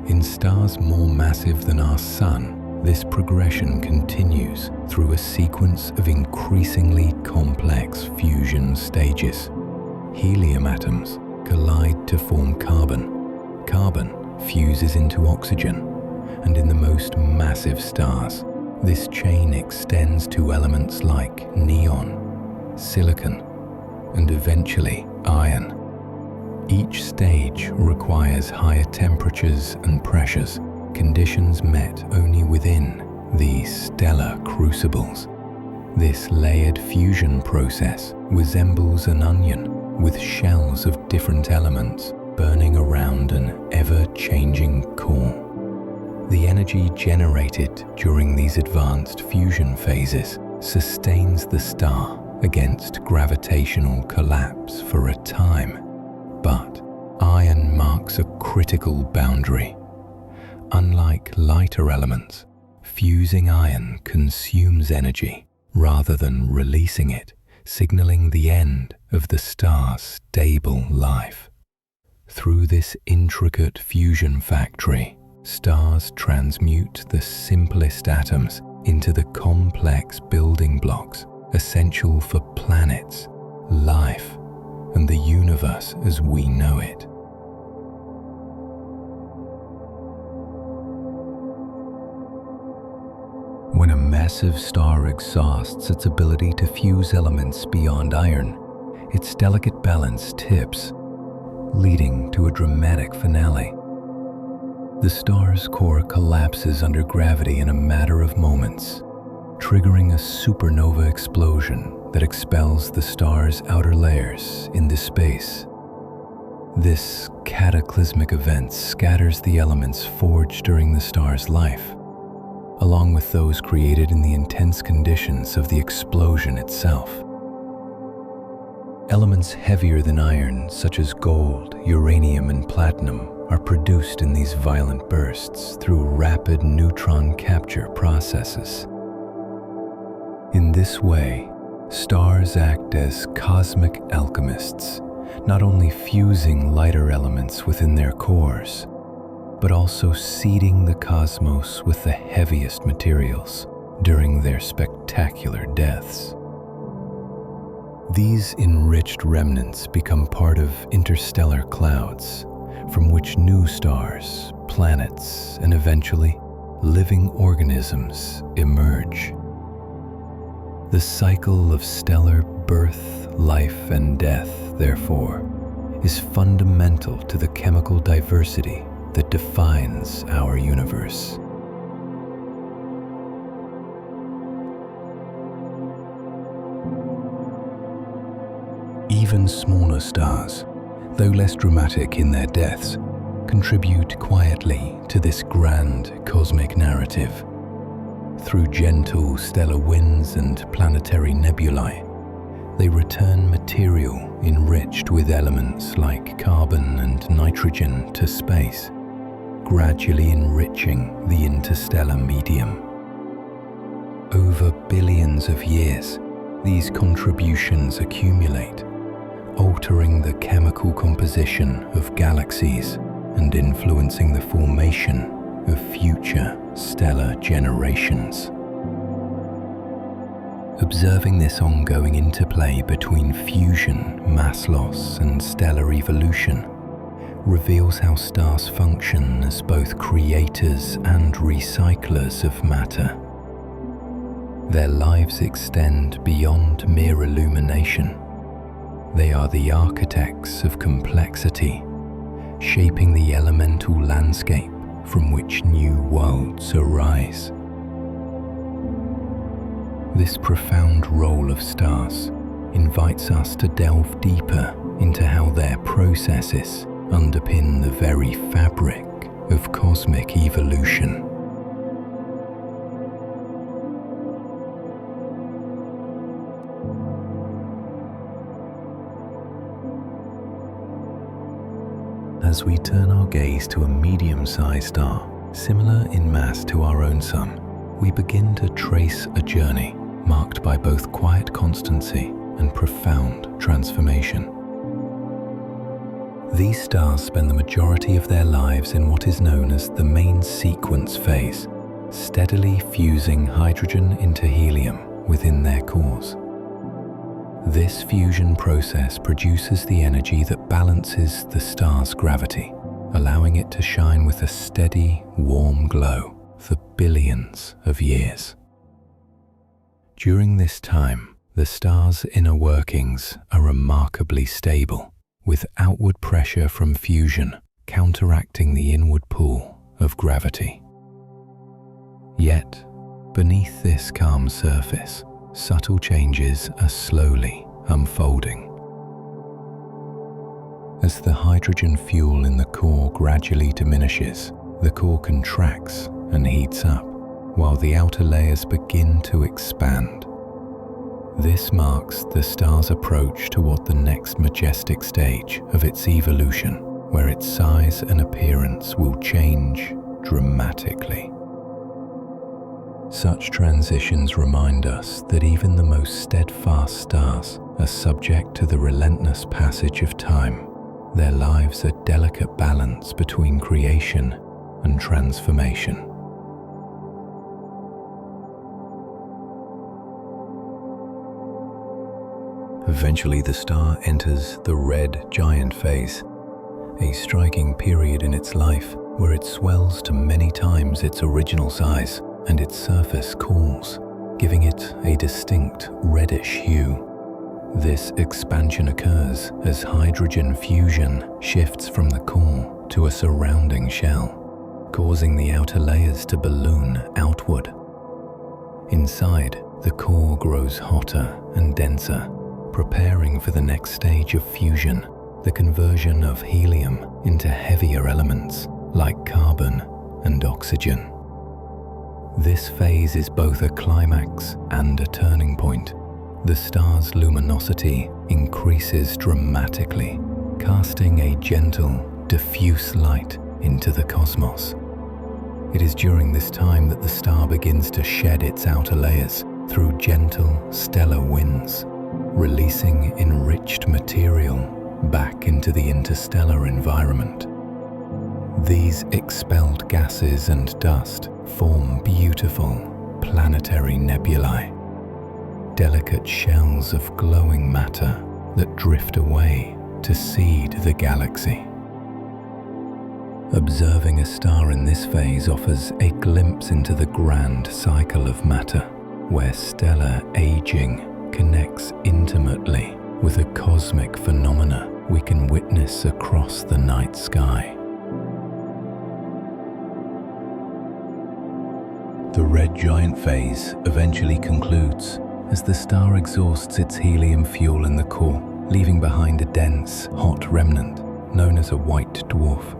A: In stars more massive than our Sun, this progression continues through a sequence of increasingly complex fusion stages. Helium atoms collide to form carbon. Carbon fuses into oxygen, and in the most massive stars, this chain extends to elements like neon, silicon, and eventually iron. Each stage requires higher temperatures and pressures, conditions met only within these stellar crucibles. This layered fusion process resembles an onion with shells of different elements burning around an ever-changing core. The energy generated during these advanced fusion phases sustains the star against gravitational collapse for a time. But iron marks a critical boundary. Unlike lighter elements, fusing iron consumes energy rather than releasing it, signaling the end of the star's stable life. Through this intricate fusion factory, stars transmute the simplest atoms into the complex building blocks essential for planets, life, and the universe as we know it. When a massive star exhausts its ability to fuse elements beyond iron, its delicate balance tips, leading to a dramatic finale. The star's core collapses under gravity in a matter of moments, triggering a supernova explosion that expels the star's outer layers into space. This cataclysmic event scatters the elements forged during the star's life, along with those created in the intense conditions of the explosion itself. Elements heavier than iron, such as gold, uranium, and platinum, are produced in these violent bursts through rapid neutron capture processes. In this way, stars act as cosmic alchemists, not only fusing lighter elements within their cores, but also seeding the cosmos with the heaviest materials during their spectacular deaths. These enriched remnants become part of interstellar clouds, from which new stars, planets, and eventually living organisms emerge. The cycle of stellar birth, life, and death, therefore, is fundamental to the chemical diversity that defines our universe. Even smaller stars, though less dramatic in their deaths, contribute quietly to this grand cosmic narrative. Through gentle stellar winds and planetary nebulae, they return material enriched with elements like carbon and nitrogen to space, gradually enriching the interstellar medium. Over billions of years, these contributions accumulate, altering the chemical composition of galaxies and influencing the formation of future stellar generations. Observing this ongoing interplay between fusion, mass loss, and stellar evolution reveals how stars function as both creators and recyclers of matter. Their lives extend beyond mere illumination. They are the architects of complexity, shaping the elemental landscape from which new worlds arise. This profound role of stars invites us to delve deeper into how their processes underpin the very fabric of cosmic evolution. As we turn our gaze to a medium-sized star, similar in mass to our own sun, we begin to trace a journey marked by both quiet constancy and profound transformation. These stars spend the majority of their lives in what is known as the main sequence phase, steadily fusing hydrogen into helium within their cores. This fusion process produces the energy that balances the star's gravity, allowing it to shine with a steady, warm glow for billions of years. During this time, the star's inner workings are remarkably stable, with outward pressure from fusion counteracting the inward pull of gravity. Yet, beneath this calm surface, subtle changes are slowly unfolding. As the hydrogen fuel in the core gradually diminishes, the core contracts and heats up, while the outer layers begin to expand. This marks the star's approach toward the next majestic stage of its evolution, where its size and appearance will change dramatically. Such transitions remind us that even the most steadfast stars are subject to the relentless passage of time. Their lives a delicate balance between creation and transformation. Eventually, the star enters the red giant phase, a striking period in its life where it swells to many times its original size and its surface cools, giving it a distinct reddish hue. This expansion occurs as hydrogen fusion shifts from the core to a surrounding shell, causing the outer layers to balloon outward. Inside, the core grows hotter and denser, preparing for the next stage of fusion, the conversion of helium into heavier elements like carbon and oxygen. This phase is both a climax and a turning point. The star's luminosity increases dramatically, casting a gentle, diffuse light into the cosmos. It is during this time that the star begins to shed its outer layers through gentle stellar winds, releasing enriched material back into the interstellar environment. These expelled gases and dust form beautiful planetary nebulae, delicate shells of glowing matter that drift away to seed the galaxy. Observing a star in this phase offers a glimpse into the grand cycle of matter, where stellar aging connects intimately with a cosmic phenomena we can witness across the night sky. The red giant phase eventually concludes as the star exhausts its helium fuel in the core, leaving behind a dense, hot remnant known as a white dwarf.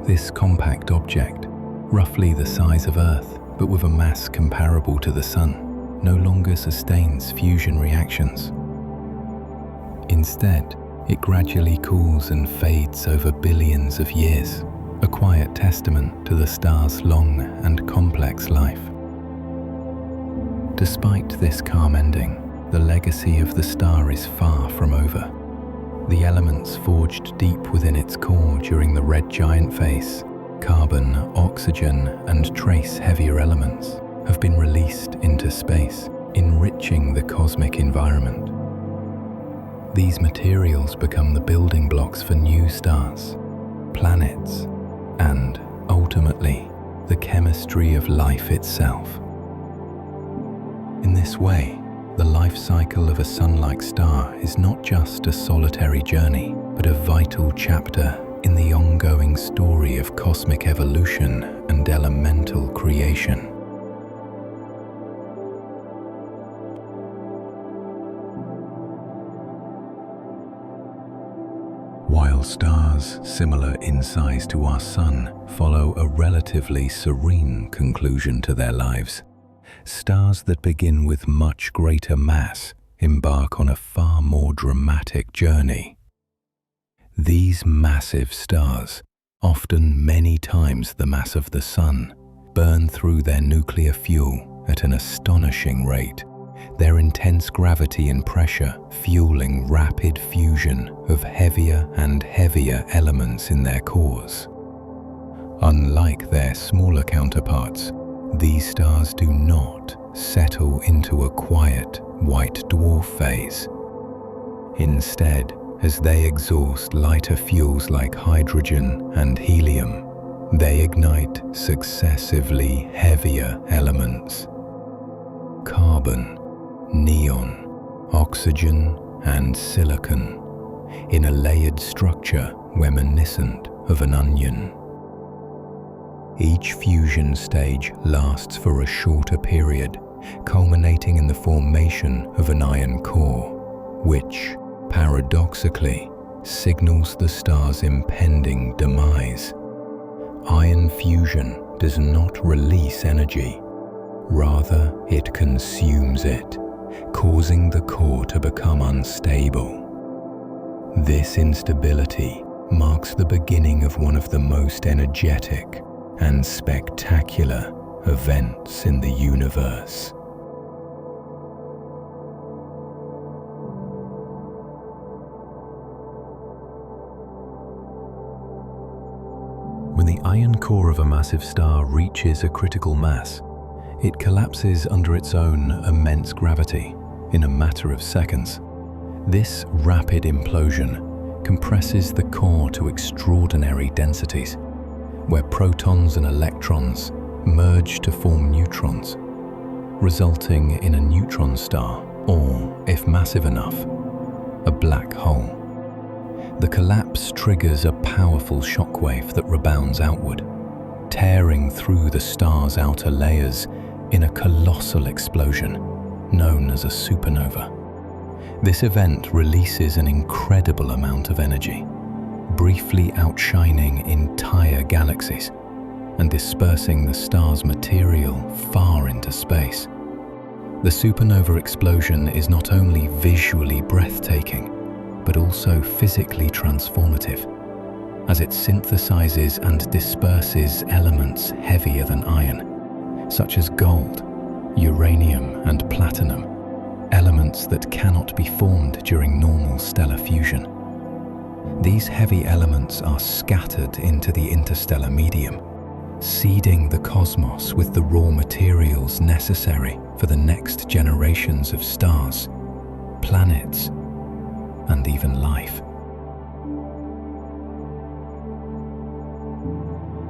A: This compact object, roughly the size of Earth but with a mass comparable to the Sun, no longer sustains fusion reactions. Instead, it gradually cools and fades over billions of years, a quiet testament to the star's long and complex life. Despite this calm ending, the legacy of the star is far from over. The elements forged deep within its core during the red giant phase, carbon, oxygen, and trace heavier elements, have been released into space, enriching the cosmic environment. These materials become the building blocks for new stars, planets, and, ultimately, the chemistry of life itself. In this way, the life cycle of a sun-like star is not just a solitary journey, but a vital chapter in the ongoing story of cosmic evolution and elemental creation. while stars similar in size to our Sun follow a relatively serene conclusion to their lives, stars that begin with much greater mass embark on a far more dramatic journey. These massive stars, often many times the mass of the Sun, burn through their nuclear fuel at an astonishing rate, their intense gravity and pressure fueling rapid fusion of heavier and heavier elements in their cores. Unlike their smaller counterparts, these stars do not settle into a quiet white dwarf phase. Instead, as they exhaust lighter fuels like hydrogen and helium, they ignite successively heavier elements: carbon, neon, oxygen, and silicon, in a layered structure reminiscent of an onion. Each fusion stage lasts for a shorter period, culminating in the formation of an iron core, which, paradoxically, signals the star's impending demise. Iron fusion does not release energy, rather it consumes it, causing the core to become unstable. This instability marks the beginning of one of the most energetic and spectacular events in the universe. When the iron core of a massive star reaches a critical mass, it collapses under its own immense gravity in a matter of seconds. This rapid implosion compresses the core to extraordinary densities, where protons and electrons merge to form neutrons, resulting in a neutron star, or, if massive enough, a black hole. The collapse triggers a powerful shockwave that rebounds outward, tearing through the star's outer layers in a colossal explosion known as a supernova. This event releases an incredible amount of energy, briefly outshining entire galaxies and dispersing the star's material far into space. The supernova explosion is not only visually breathtaking, but also physically transformative, as it synthesizes and disperses elements heavier than iron, such as gold, uranium, and platinum, elements that cannot be formed during normal stellar fusion. These heavy elements are scattered into the interstellar medium, seeding the cosmos with the raw materials necessary for the next generations of stars, planets, and even life.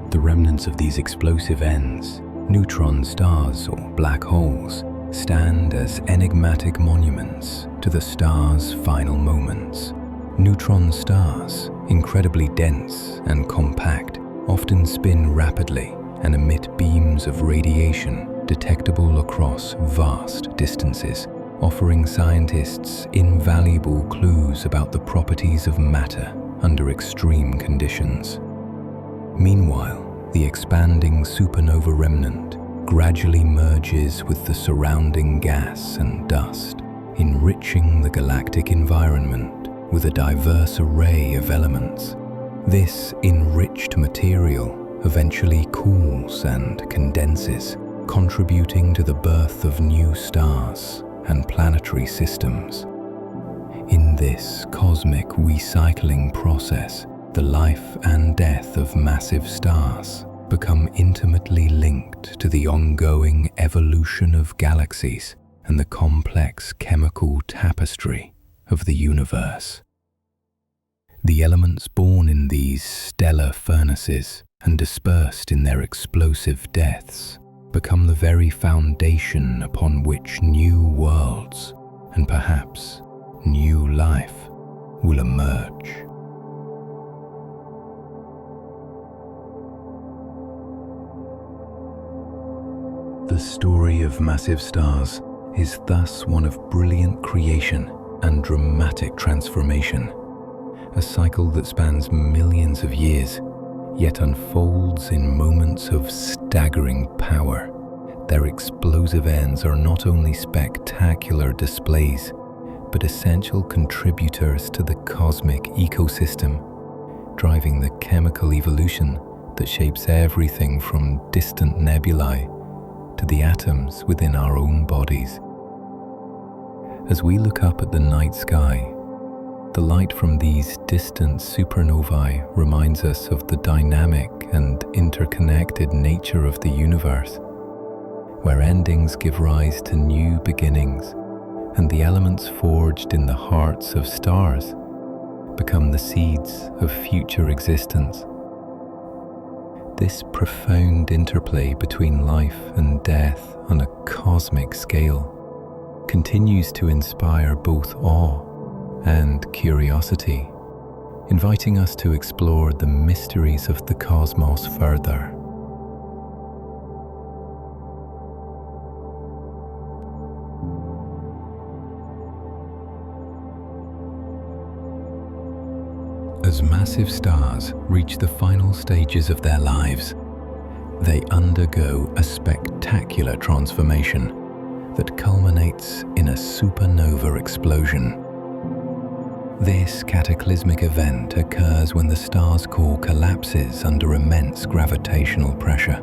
A: The remnants of these explosive ends, neutron stars or black holes, stand as enigmatic monuments to the star's final moments. Neutron stars, incredibly dense and compact, often spin rapidly and emit beams of radiation detectable across vast distances, offering scientists invaluable clues about the properties of matter under extreme conditions. Meanwhile, the expanding supernova remnant gradually merges with the surrounding gas and dust, enriching the galactic environment with a diverse array of elements. This enriched material eventually cools and condenses, contributing to the birth of new stars and planetary systems. In this cosmic recycling process, the life and death of massive stars become intimately linked to the ongoing evolution of galaxies and the complex chemical tapestry of the universe. The elements born in these stellar furnaces and dispersed in their explosive deaths become the very foundation upon which new worlds and perhaps new life will emerge. The story of massive stars is thus one of brilliant creation and dramatic transformation, a cycle that spans millions of years, yet unfolds in moments of staggering power. Their explosive ends are not only spectacular displays, but essential contributors to the cosmic ecosystem, driving the chemical evolution that shapes everything from distant nebulae to the atoms within our own bodies. As we look up at the night sky, the light from these distant supernovae reminds us of the dynamic and interconnected nature of the universe, where endings give rise to new beginnings, and the elements forged in the hearts of stars become the seeds of future existence. This profound interplay between life and death on a cosmic scale continues to inspire both awe and curiosity, inviting us to explore the mysteries of the cosmos further. As massive stars reach the final stages of their lives, they undergo a spectacular transformation that culminates in a supernova explosion. This cataclysmic event occurs when the star's core collapses under immense gravitational pressure,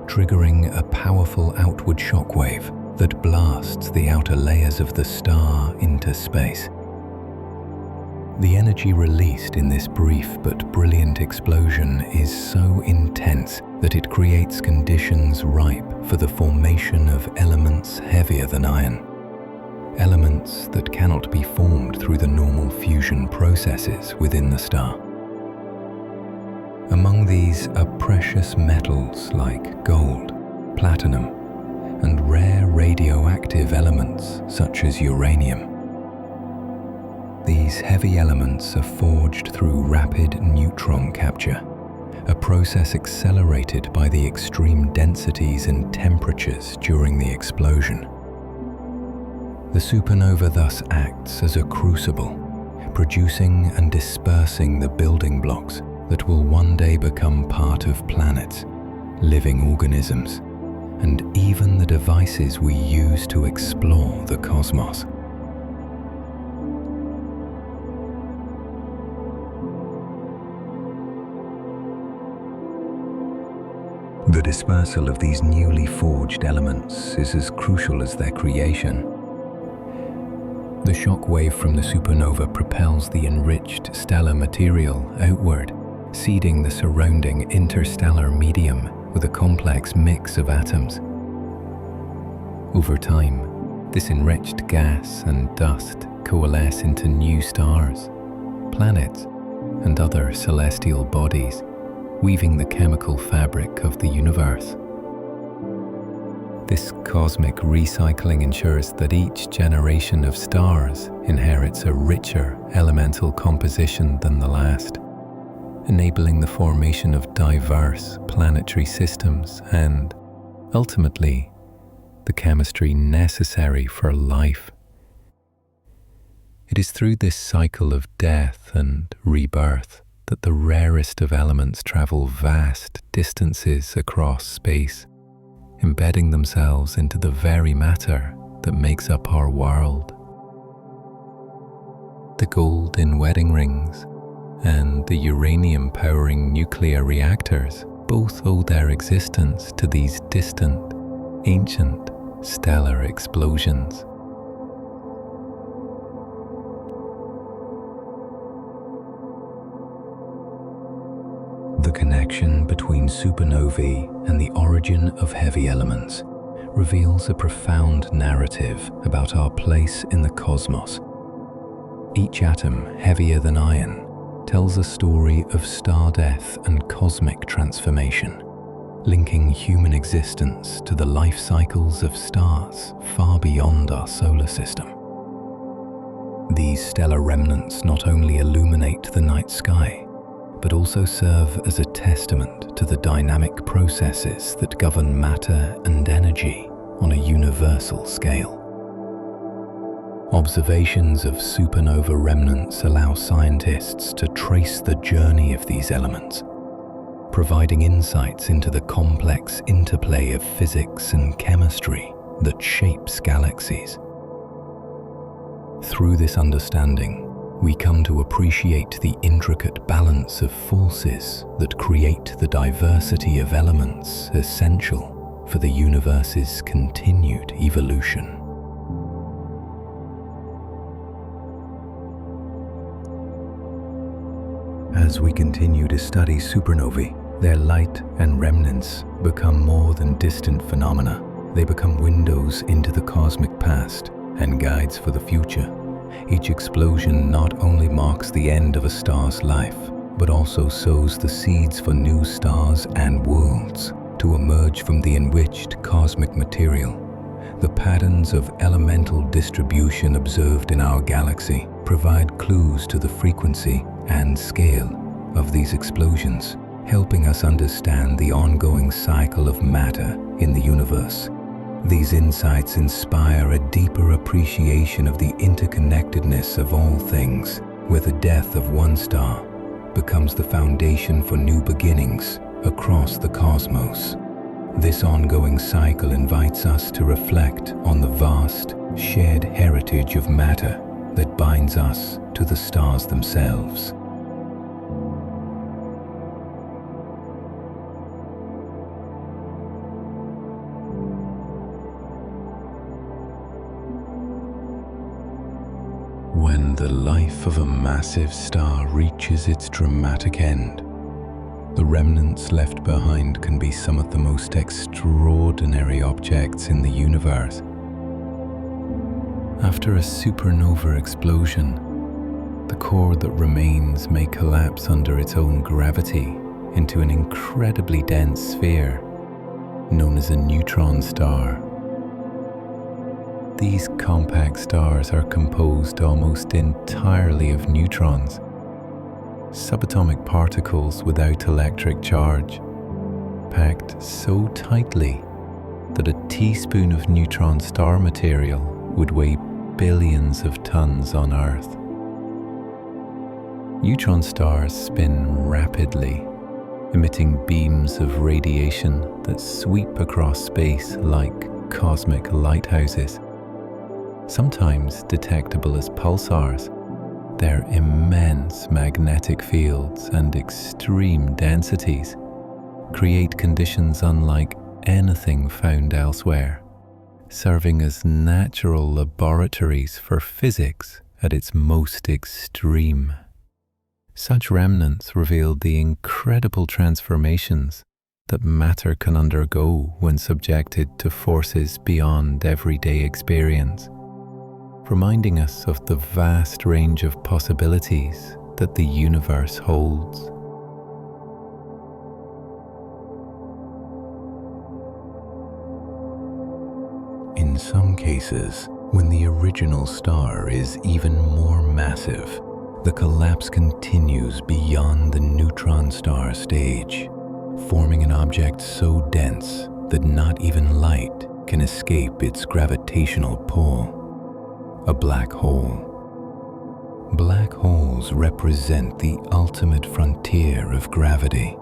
A: triggering a powerful outward shockwave that blasts the outer layers of the star into space. The energy released in this brief but brilliant explosion is so intense that it creates conditions ripe for the formation of elements heavier than iron. Elements that cannot be formed through the normal fusion processes within the star. Among these are precious metals like gold, platinum, and rare radioactive elements such as uranium. These heavy elements are forged through rapid neutron capture, a process accelerated by the extreme densities and temperatures during the explosion. The supernova thus acts as a crucible, producing and dispersing the building blocks that will one day become part of planets, living organisms, and even the devices we use to explore the cosmos. The dispersal of these newly forged elements is as crucial as their creation. The shock wave from the supernova propels the enriched stellar material outward, seeding the surrounding interstellar medium with a complex mix of atoms. Over time, this enriched gas and dust coalesce into new stars, planets, and other celestial bodies, weaving the chemical fabric of the universe. This cosmic recycling ensures that each generation of stars inherits a richer elemental composition than the last, enabling the formation of diverse planetary systems and, ultimately, the chemistry necessary for life. It is through this cycle of death and rebirth that the rarest of elements travel vast distances across space, embedding themselves into the very matter that makes up our world. The gold in wedding rings and the uranium powering nuclear reactors both owe their existence to these distant, ancient stellar explosions. The connection between supernovae and the origin of heavy elements reveals a profound narrative about our place in the cosmos. Each atom, heavier than iron, tells a story of star death and cosmic transformation, linking human existence to the life cycles of stars far beyond our solar system. These stellar remnants not only illuminate the night sky, but also serve as a testament to the dynamic processes that govern matter and energy on a universal scale. Observations of supernova remnants allow scientists to trace the journey of these elements, providing insights into the complex interplay of physics and chemistry that shapes galaxies. Through this understanding, we come to appreciate the intricate balance of forces that create the diversity of elements essential for the universe's continued evolution. As we continue to study supernovae, their light and remnants become more than distant phenomena. They become windows into the cosmic past and guides for the future. Each explosion not only marks the end of a star's life, but also sows the seeds for new stars and worlds to emerge from the enriched cosmic material. The patterns of elemental distribution observed in our galaxy provide clues to the frequency and scale of these explosions, helping us understand the ongoing cycle of matter in the universe. These insights inspire a deeper appreciation of the interconnectedness of all things, where the death of one star becomes the foundation for new beginnings across the cosmos. This ongoing cycle invites us to reflect on the vast, shared heritage of matter that binds us to the stars themselves. When the life of a massive star reaches its dramatic end, the remnants left behind can be some of the most extraordinary objects in the universe. After a supernova explosion, the core that remains may collapse under its own gravity into an incredibly dense sphere known as a neutron star. These compact stars are composed almost entirely of neutrons, subatomic particles without electric charge, packed so tightly that a teaspoon of neutron star material would weigh billions of tons on Earth. Neutron stars spin rapidly, emitting beams of radiation that sweep across space like cosmic lighthouses. Sometimes detectable as pulsars, their immense magnetic fields and extreme densities create conditions unlike anything found elsewhere, serving as natural laboratories for physics at its most extreme. Such remnants reveal the incredible transformations that matter can undergo when subjected to forces beyond everyday experience, reminding us of the vast range of possibilities that the universe holds. In some cases, when the original star is even more massive, the collapse continues beyond the neutron star stage, forming an object so dense that not even light can escape its gravitational pull. A black hole. Black holes represent the ultimate frontier of gravity,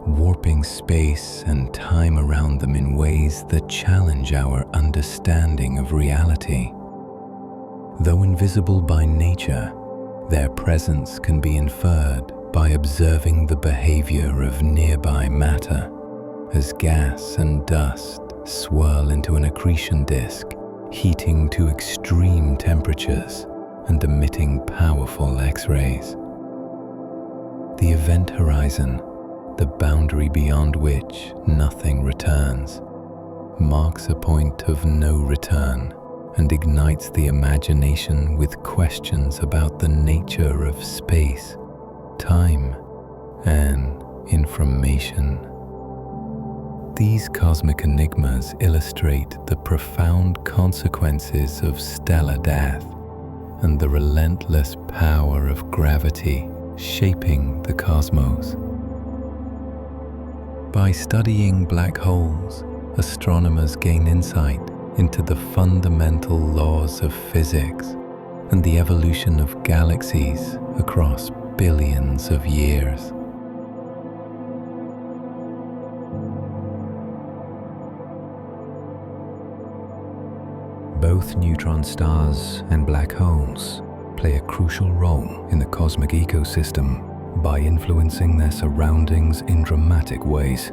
A: warping space and time around them in ways that challenge our understanding of reality. Though invisible by nature, their presence can be inferred by observing the behavior of nearby matter as gas and dust swirl into an accretion disk, heating to extreme temperatures and emitting powerful X-rays. The event horizon, the boundary beyond which nothing returns, marks a point of no return and ignites the imagination with questions about the nature of space, time, and information. These cosmic enigmas illustrate the profound consequences of stellar death and the relentless power of gravity shaping the cosmos. By studying black holes, astronomers gain insight into the fundamental laws of physics and the evolution of galaxies across billions of years. Both neutron stars and black holes play a crucial role in the cosmic ecosystem by influencing their surroundings in dramatic ways.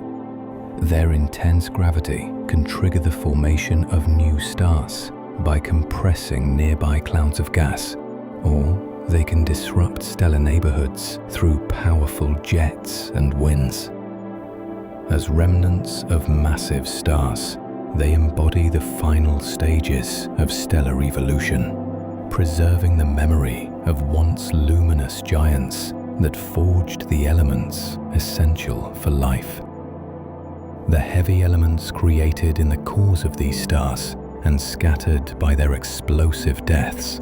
A: Their intense gravity can trigger the formation of new stars by compressing nearby clouds of gas, or they can disrupt stellar neighborhoods through powerful jets and winds. As remnants of massive stars, they embody the final stages of stellar evolution, preserving the memory of once luminous giants that forged the elements essential for life. The heavy elements created in the cores of these stars and scattered by their explosive deaths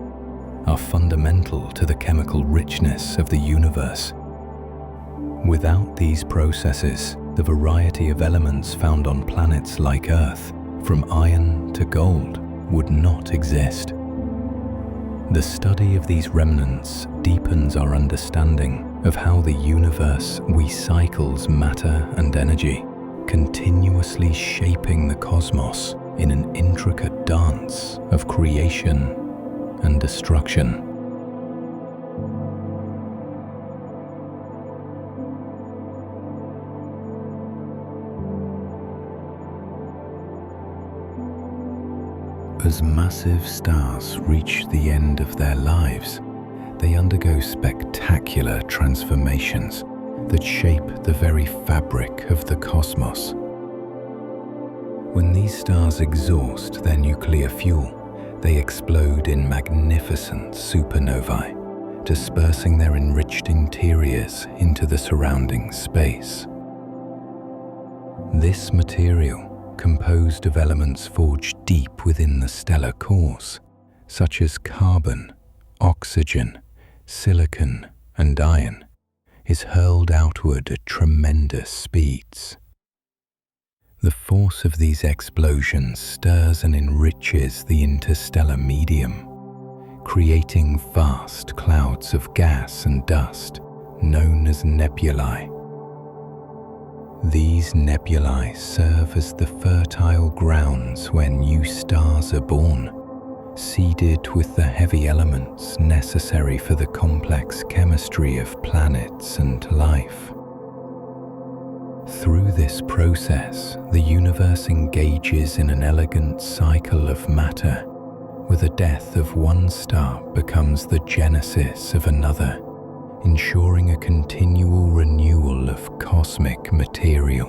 A: are fundamental to the chemical richness of the universe. Without these processes, the variety of elements found on planets like Earth, from iron to gold, would not exist. The study of these remnants deepens our understanding of how the universe recycles matter and energy, continuously shaping the cosmos in an intricate dance of creation and destruction. As massive stars reach the end of their lives, they undergo spectacular transformations that shape the very fabric of the cosmos. When these stars exhaust their nuclear fuel, they explode in magnificent supernovae, dispersing their enriched interiors into the surrounding space. This material, composed of elements forged deep within the stellar cores, such as carbon, oxygen, silicon, and iron, is hurled outward at tremendous speeds. The force of these explosions stirs and enriches the interstellar medium, creating vast clouds of gas and dust known as nebulae. These nebulae serve as the fertile grounds where new stars are born, seeded with the heavy elements necessary for the complex chemistry of planets and life. Through this process, the universe engages in an elegant cycle of matter, where the death of one star becomes the genesis of another, ensuring a continual renewal of cosmic material.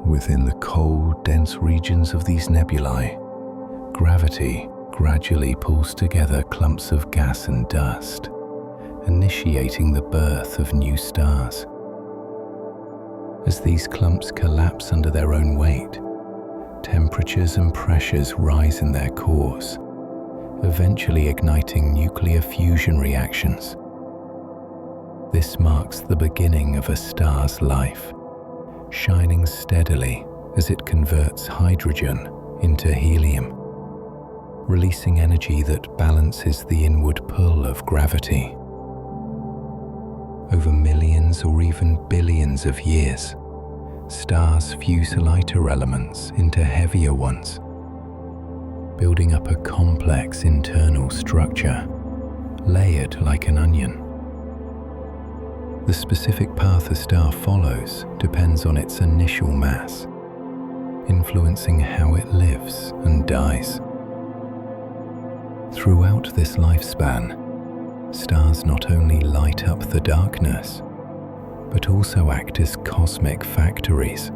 A: Within the cold, dense regions of these nebulae, gravity gradually pulls together clumps of gas and dust, initiating the birth of new stars. As these clumps collapse under their own weight, temperatures and pressures rise in their cores, eventually igniting nuclear fusion reactions. This marks the beginning of a star's life, shining steadily as it converts hydrogen into helium, releasing energy that balances the inward pull of gravity. Over millions or even billions of years, stars fuse lighter elements into heavier ones, building up a complex internal structure, layered like an onion. The specific path a star follows depends on its initial mass, influencing how it lives and dies. Throughout this lifespan, stars not only light up the darkness, but also act as cosmic factories,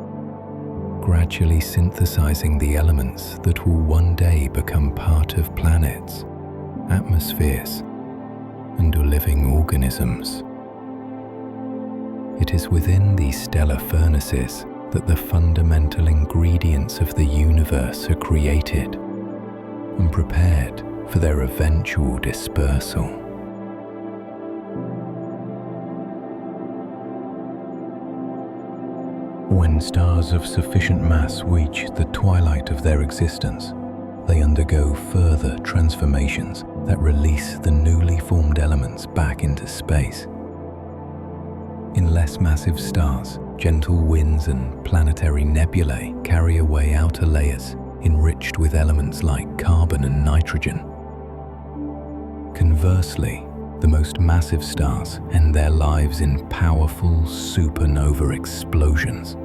A: gradually synthesizing the elements that will one day become part of planets, atmospheres, and living organisms. It is within these stellar furnaces that the fundamental ingredients of the universe are created and prepared for their eventual dispersal. When stars of sufficient mass reach the twilight of their existence, they undergo further transformations that release the newly formed elements back into space. In less massive stars, gentle winds and planetary nebulae carry away outer layers enriched with elements like carbon and nitrogen. Conversely, the most massive stars end their lives in powerful supernova explosions,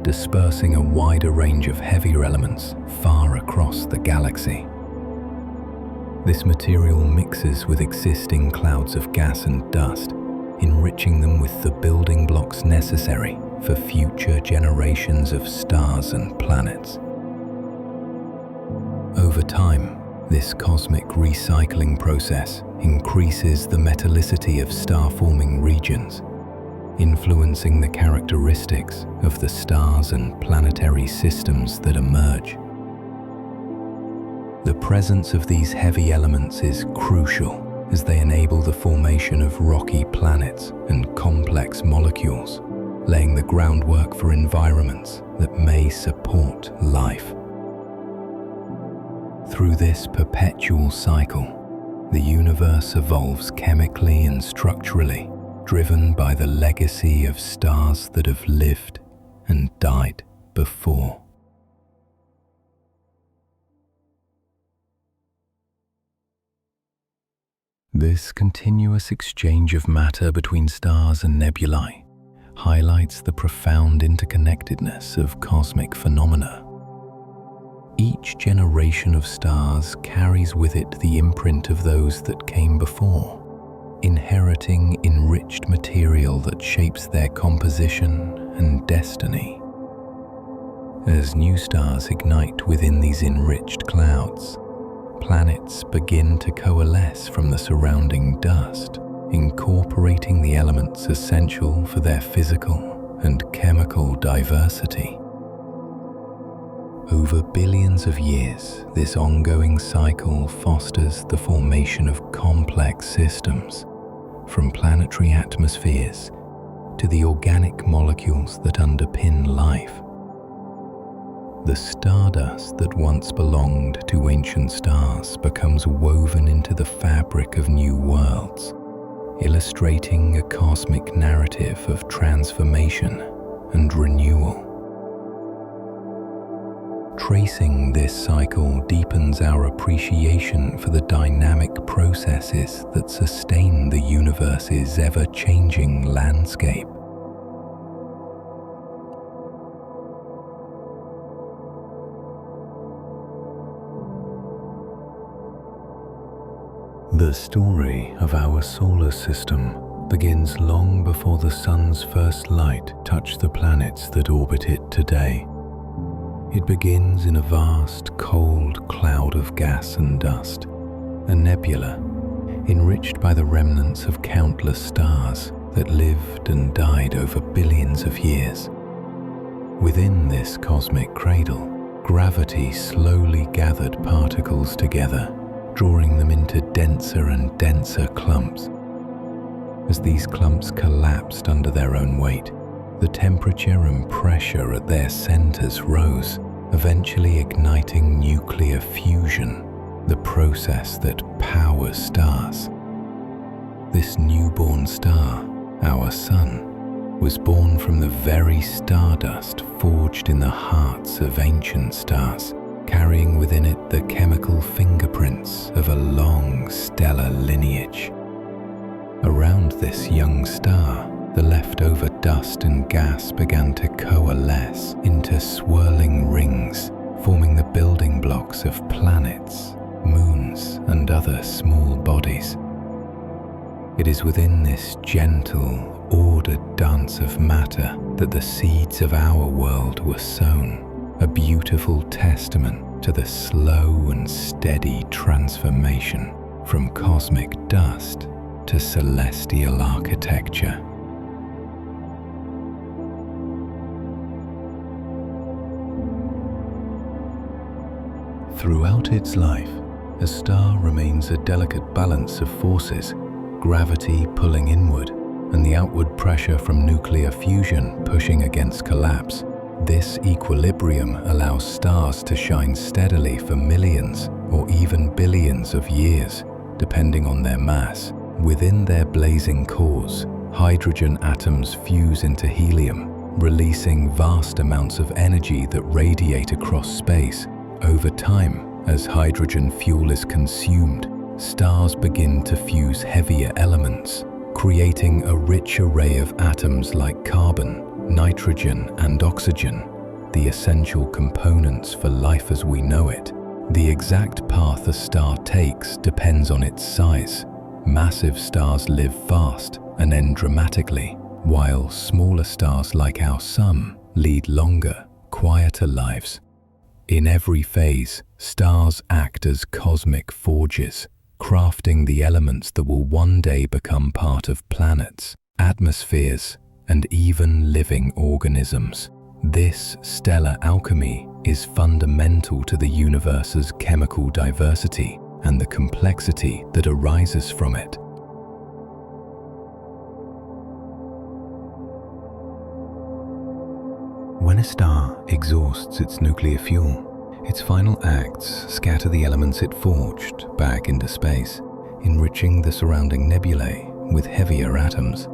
A: dispersing a wider range of heavier elements far across the galaxy. This material mixes with existing clouds of gas and dust, enriching them with the building blocks necessary for future generations of stars and planets. Over time, this cosmic recycling process increases the metallicity of star-forming regions, influencing the characteristics of the stars and planetary systems that emerge. The presence of these heavy elements is crucial as they enable the formation of rocky planets and complex molecules, laying the groundwork for environments that may support life. Through this perpetual cycle, the universe evolves chemically and structurally, driven by the legacy of stars that have lived and died before. This continuous exchange of matter between stars and nebulae highlights the profound interconnectedness of cosmic phenomena. Each generation of stars carries with it the imprint of those that came before, inheriting enriched material that shapes their composition and destiny. As new stars ignite within these enriched clouds, planets begin to coalesce from the surrounding dust, incorporating the elements essential for their physical and chemical diversity. Over billions of years, this ongoing cycle fosters the formation of complex systems, from planetary atmospheres to the organic molecules that underpin life. The stardust that once belonged to ancient stars becomes woven into the fabric of new worlds, illustrating a cosmic narrative of transformation and renewal. Tracing this cycle deepens our appreciation for the dynamic processes that sustain the universe's ever-changing landscape. The story of our solar system begins long before the sun's first light touched the planets that orbit it today. It begins in a vast, cold cloud of gas and dust, a nebula enriched by the remnants of countless stars that lived and died over billions of years. Within this cosmic cradle, gravity slowly gathered particles together, drawing them into denser and denser clumps. As these clumps collapsed under their own weight, the temperature and pressure at their centers rose, eventually igniting nuclear fusion, the process that powers stars. This newborn star, our Sun, was born from the very stardust forged in the hearts of ancient stars, carrying within it the chemical fingerprints of a long stellar lineage. Around this young star, the leftover dust and gas began to coalesce into swirling rings, forming the building blocks of planets, moons, and other small bodies. It is within this gentle, ordered dance of matter that the seeds of our world were sown, a beautiful testament to the slow and steady transformation from cosmic dust to celestial architecture. Throughout its life, a star remains a delicate balance of forces, gravity pulling inward and the outward pressure from nuclear fusion pushing against collapse. This equilibrium allows stars to shine steadily for millions or even billions of years, depending on their mass. Within their blazing cores, hydrogen atoms fuse into helium, releasing vast amounts of energy that radiate across space. Over time, as hydrogen fuel is consumed, stars begin to fuse heavier elements, creating a rich array of atoms like carbon, nitrogen, and oxygen, the essential components for life as we know it. The exact path a star takes depends on its size. Massive stars live fast and end dramatically, while smaller stars like our Sun lead longer, quieter lives. In every phase, stars act as cosmic forges, crafting the elements that will one day become part of planets, atmospheres, and even living organisms. This stellar alchemy is fundamental to the universe's chemical diversity and the complexity that arises from it. When a star exhausts its nuclear fuel, its final acts scatter the elements it forged back into space, enriching the surrounding nebulae with heavier atoms.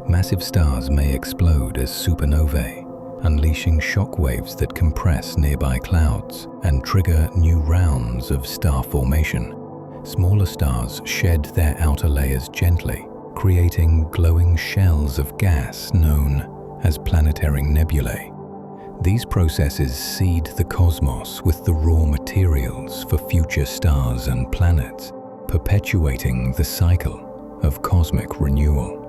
A: Massive stars may explode as supernovae, unleashing shock waves that compress nearby clouds and trigger new rounds of star formation. Smaller stars shed their outer layers gently, creating glowing shells of gas known as planetary nebulae. These processes seed the cosmos with the raw materials for future stars and planets, perpetuating the cycle of cosmic renewal.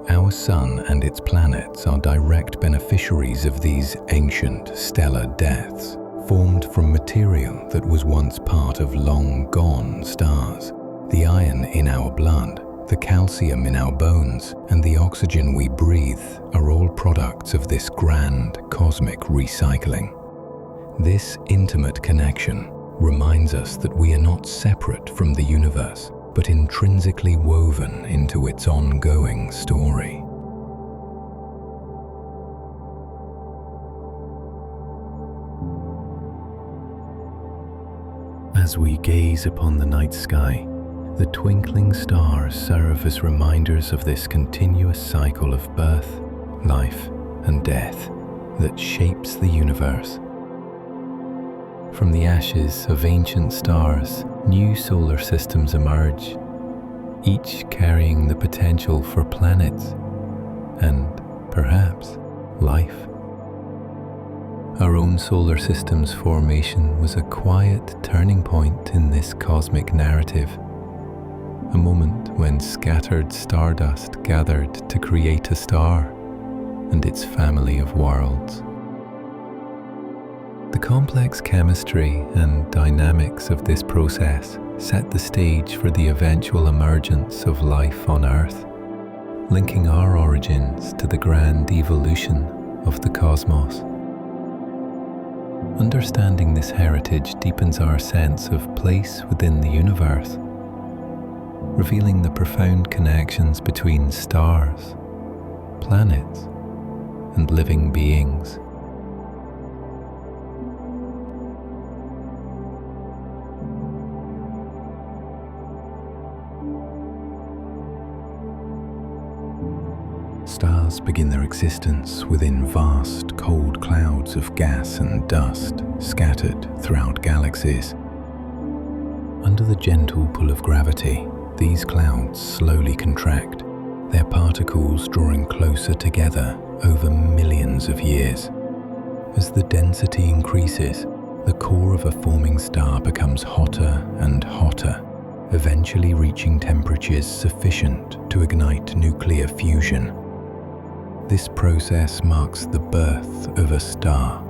A: Our Sun and its planets are direct beneficiaries of these ancient stellar deaths, formed from material that was once part of long-gone stars. The iron in our blood, the calcium in our bones, and the oxygen we breathe are all products of this grand cosmic recycling. This intimate connection reminds us that we are not separate from the universe, but intrinsically woven into its ongoing story. As we gaze upon the night sky, the twinkling stars serve as reminders of this continuous cycle of birth, life, and death that shapes the universe. From the ashes of ancient stars, new solar systems emerge, each carrying the potential for planets and, perhaps, life. Our own solar system's formation was a quiet turning point in this cosmic narrative, a moment when scattered stardust gathered to create a star and its family of worlds. The complex chemistry and dynamics of this process set the stage for the eventual emergence of life on Earth, linking our origins to the grand evolution of the cosmos. Understanding this heritage deepens our sense of place within the universe, revealing the profound connections between stars, planets, and living beings. Stars begin their existence within vast, cold clouds of gas and dust scattered throughout galaxies. Under the gentle pull of gravity, these clouds slowly contract, their particles drawing closer together over millions of years. As the density increases, the core of a forming star becomes hotter and hotter, eventually reaching temperatures sufficient to ignite nuclear fusion. This process marks the birth of a star,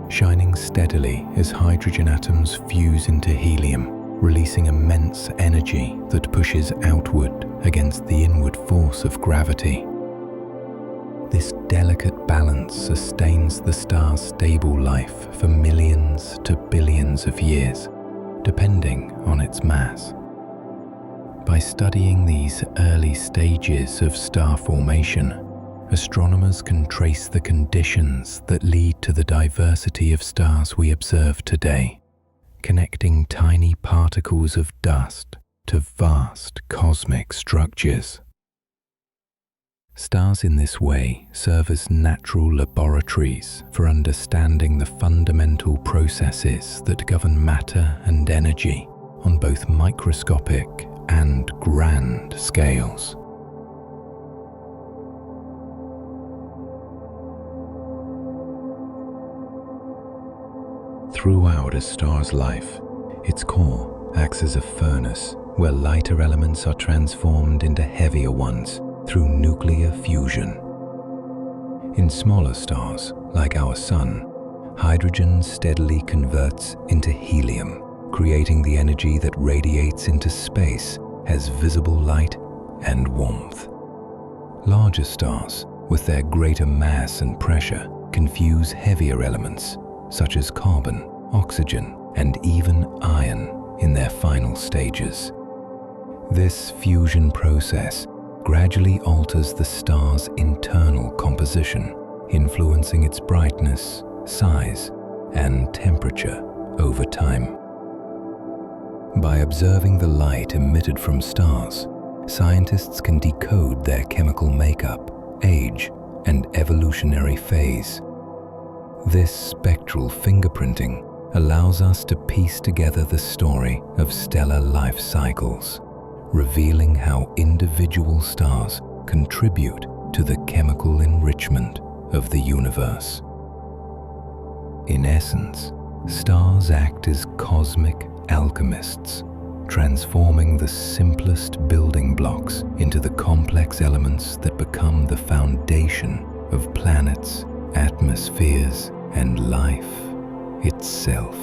A: shining steadily as hydrogen atoms fuse into helium, releasing immense energy that pushes outward against the inward force of gravity. This delicate balance sustains the star's stable life for millions to billions of years, depending on its mass. By studying these early stages of star formation, astronomers can trace the conditions that lead to the diversity of stars we observe today, connecting tiny particles of dust to vast cosmic structures. Stars in this way serve as natural laboratories for understanding the fundamental processes that govern matter and energy on both microscopic and grand scales. Throughout a star's life, its core acts as a furnace where lighter elements are transformed into heavier ones through nuclear fusion. In smaller stars, like our Sun, hydrogen steadily converts into helium, creating the energy that radiates into space as visible light and warmth. Larger stars, with their greater mass and pressure, can fuse heavier elements such as carbon, oxygen, and even iron in their final stages. This fusion process gradually alters the star's internal composition, influencing its brightness, size, and temperature over time. By observing the light emitted from stars, scientists can decode their chemical makeup, age, and evolutionary phase. This spectral fingerprinting allows us to piece together the story of stellar life cycles, revealing how individual stars contribute to the chemical enrichment of the universe. In essence, stars act as cosmic alchemists, transforming the simplest building blocks into the complex elements that become the foundation of planets, atmospheres, and life itself.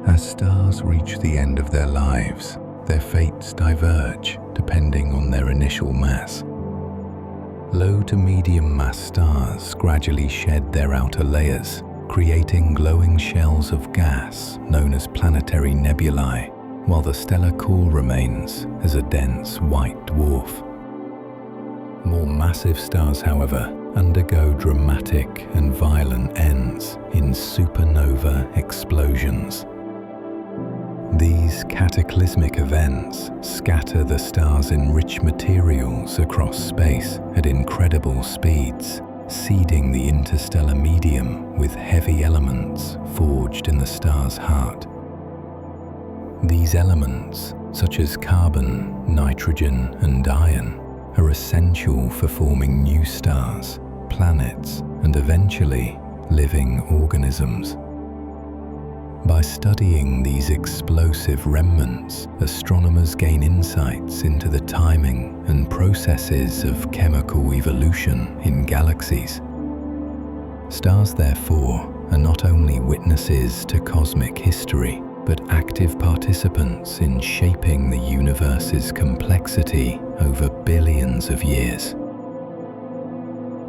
A: As stars reach the end of their lives, their fates diverge depending on their initial mass. Low to medium mass stars gradually shed their outer layers, creating glowing shells of gas known as planetary nebulae, while the stellar core remains as a dense white dwarf. More massive stars, however, undergo dramatic and violent ends in supernova explosions. These cataclysmic events scatter the star's enriched materials across space at incredible speeds, seeding the interstellar medium with heavy elements forged in the star's heart. These elements, such as carbon, nitrogen, and iron, are essential for forming new stars, planets, and eventually living organisms. By studying these explosive remnants, astronomers gain insights into the timing and processes of chemical evolution in galaxies. Stars, therefore, are not only witnesses to cosmic history, but active participants in shaping the universe's complexity over billions of years.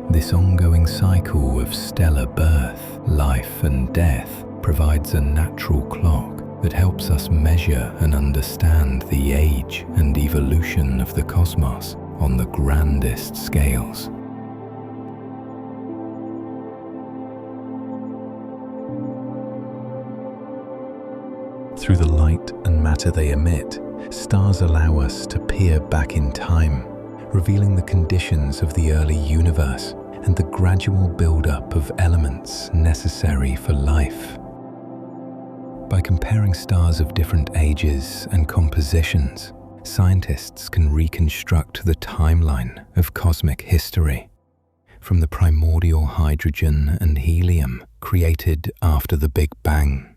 A: This ongoing cycle of stellar birth, life, and death provides a natural clock that helps us measure and understand the age and evolution of the cosmos on the grandest scales. Through the light and matter they emit, stars allow us to peer back in time, revealing the conditions of the early universe and the gradual build-up of elements necessary for life. By comparing stars of different ages and compositions, scientists can reconstruct the timeline of cosmic history, from the primordial hydrogen and helium created after the Big Bang,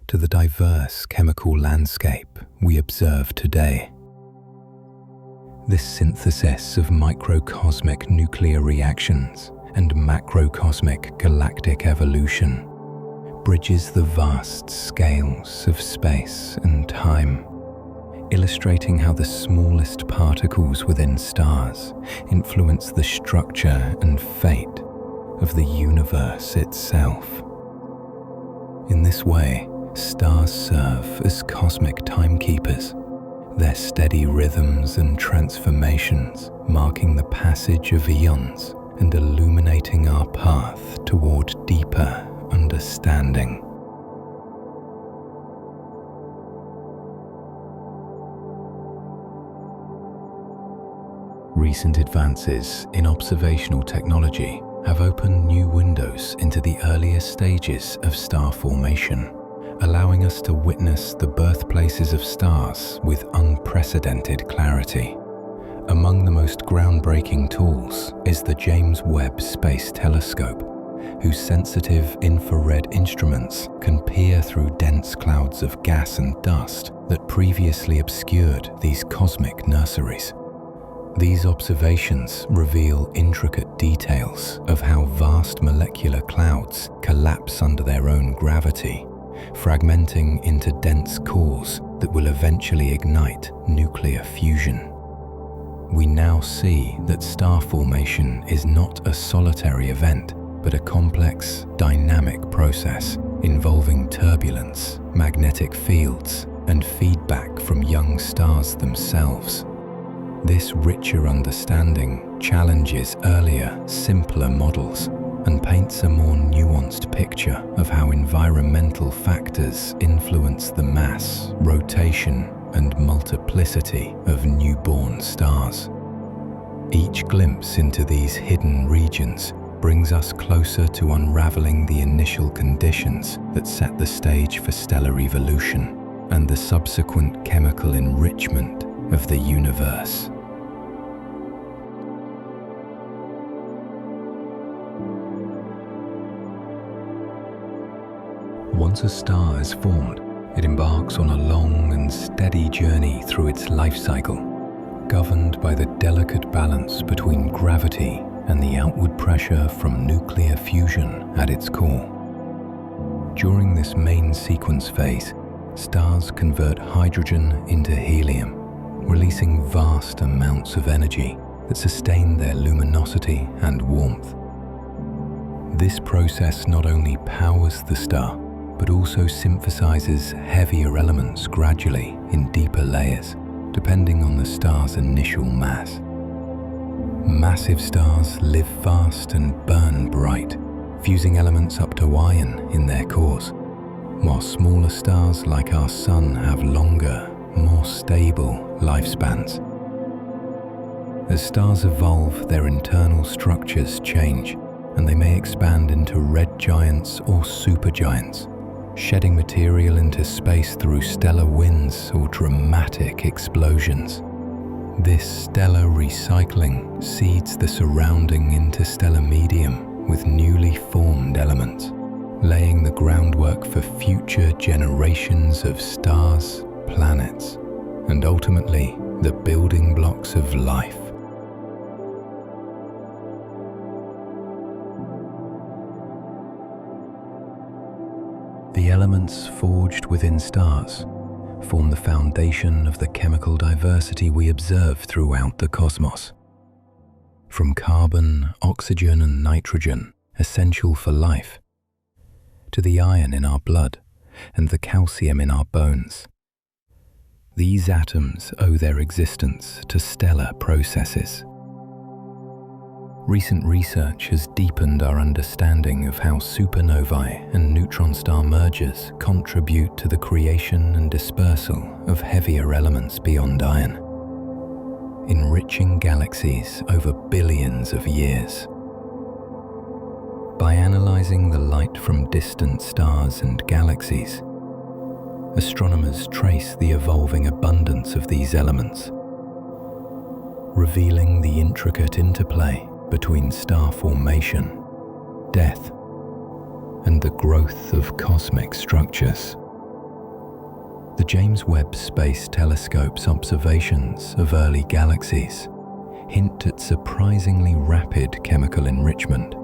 A: to the diverse chemical landscape we observe today. This synthesis of microcosmic nuclear reactions and macrocosmic galactic evolution bridges the vast scales of space and time, illustrating how the smallest particles within stars influence the structure and fate of the universe itself. In this way, stars serve as cosmic timekeepers, their steady rhythms and transformations marking the passage of eons and illuminating our path toward deeper understanding. Recent advances in observational technology have opened new windows into the earliest stages of star formation, allowing us to witness the birthplaces of stars with unprecedented clarity. Among the most groundbreaking tools is the James Webb Space Telescope, whose sensitive infrared instruments can peer through dense clouds of gas and dust that previously obscured these cosmic nurseries. These observations reveal intricate details of how vast molecular clouds collapse under their own gravity, fragmenting into dense cores that will eventually ignite nuclear fusion. We now see that star formation is not a solitary event, but a complex, dynamic process involving turbulence, magnetic fields, and feedback from young stars themselves. This richer understanding challenges earlier, simpler models and paints a more nuanced picture of how environmental factors influence the mass, rotation, and multiplicity of newborn stars. Each glimpse into these hidden regions brings us closer to unraveling the initial conditions that set the stage for stellar evolution and the subsequent chemical enrichment of the universe. Once a star is formed, it embarks on a long and steady journey through its life cycle, governed by the delicate balance between gravity and the outward pressure from nuclear fusion at its core. During this main sequence phase, stars convert hydrogen into helium, releasing vast amounts of energy that sustain their luminosity and warmth. This process not only powers the star, but also synthesizes heavier elements gradually in deeper layers, depending on the star's initial mass. Massive stars live fast and burn bright, fusing elements up to iron in their cores, while smaller stars like our Sun have longer, more stable lifespans. As stars evolve, their internal structures change, and they may expand into red giants or supergiants, shedding material into space through stellar winds or dramatic explosions. This stellar recycling seeds the surrounding interstellar medium with newly formed elements, laying the groundwork for future generations of stars, planets, and ultimately the building blocks of life. The elements forged within stars form the foundation of the chemical diversity we observe throughout the cosmos. From carbon, oxygen, and nitrogen, essential for life, to the iron in our blood and the calcium in our bones. These atoms owe their existence to stellar processes. Recent research has deepened our understanding of how supernovae and neutron star mergers contribute to the creation and dispersal of heavier elements beyond iron, enriching galaxies over billions of years. By analyzing the light from distant stars and galaxies, astronomers trace the evolving abundance of these elements, revealing the intricate interplay between star formation, death, and the growth of cosmic structures. The James Webb Space Telescope's observations of early galaxies hint at surprisingly rapid chemical enrichment,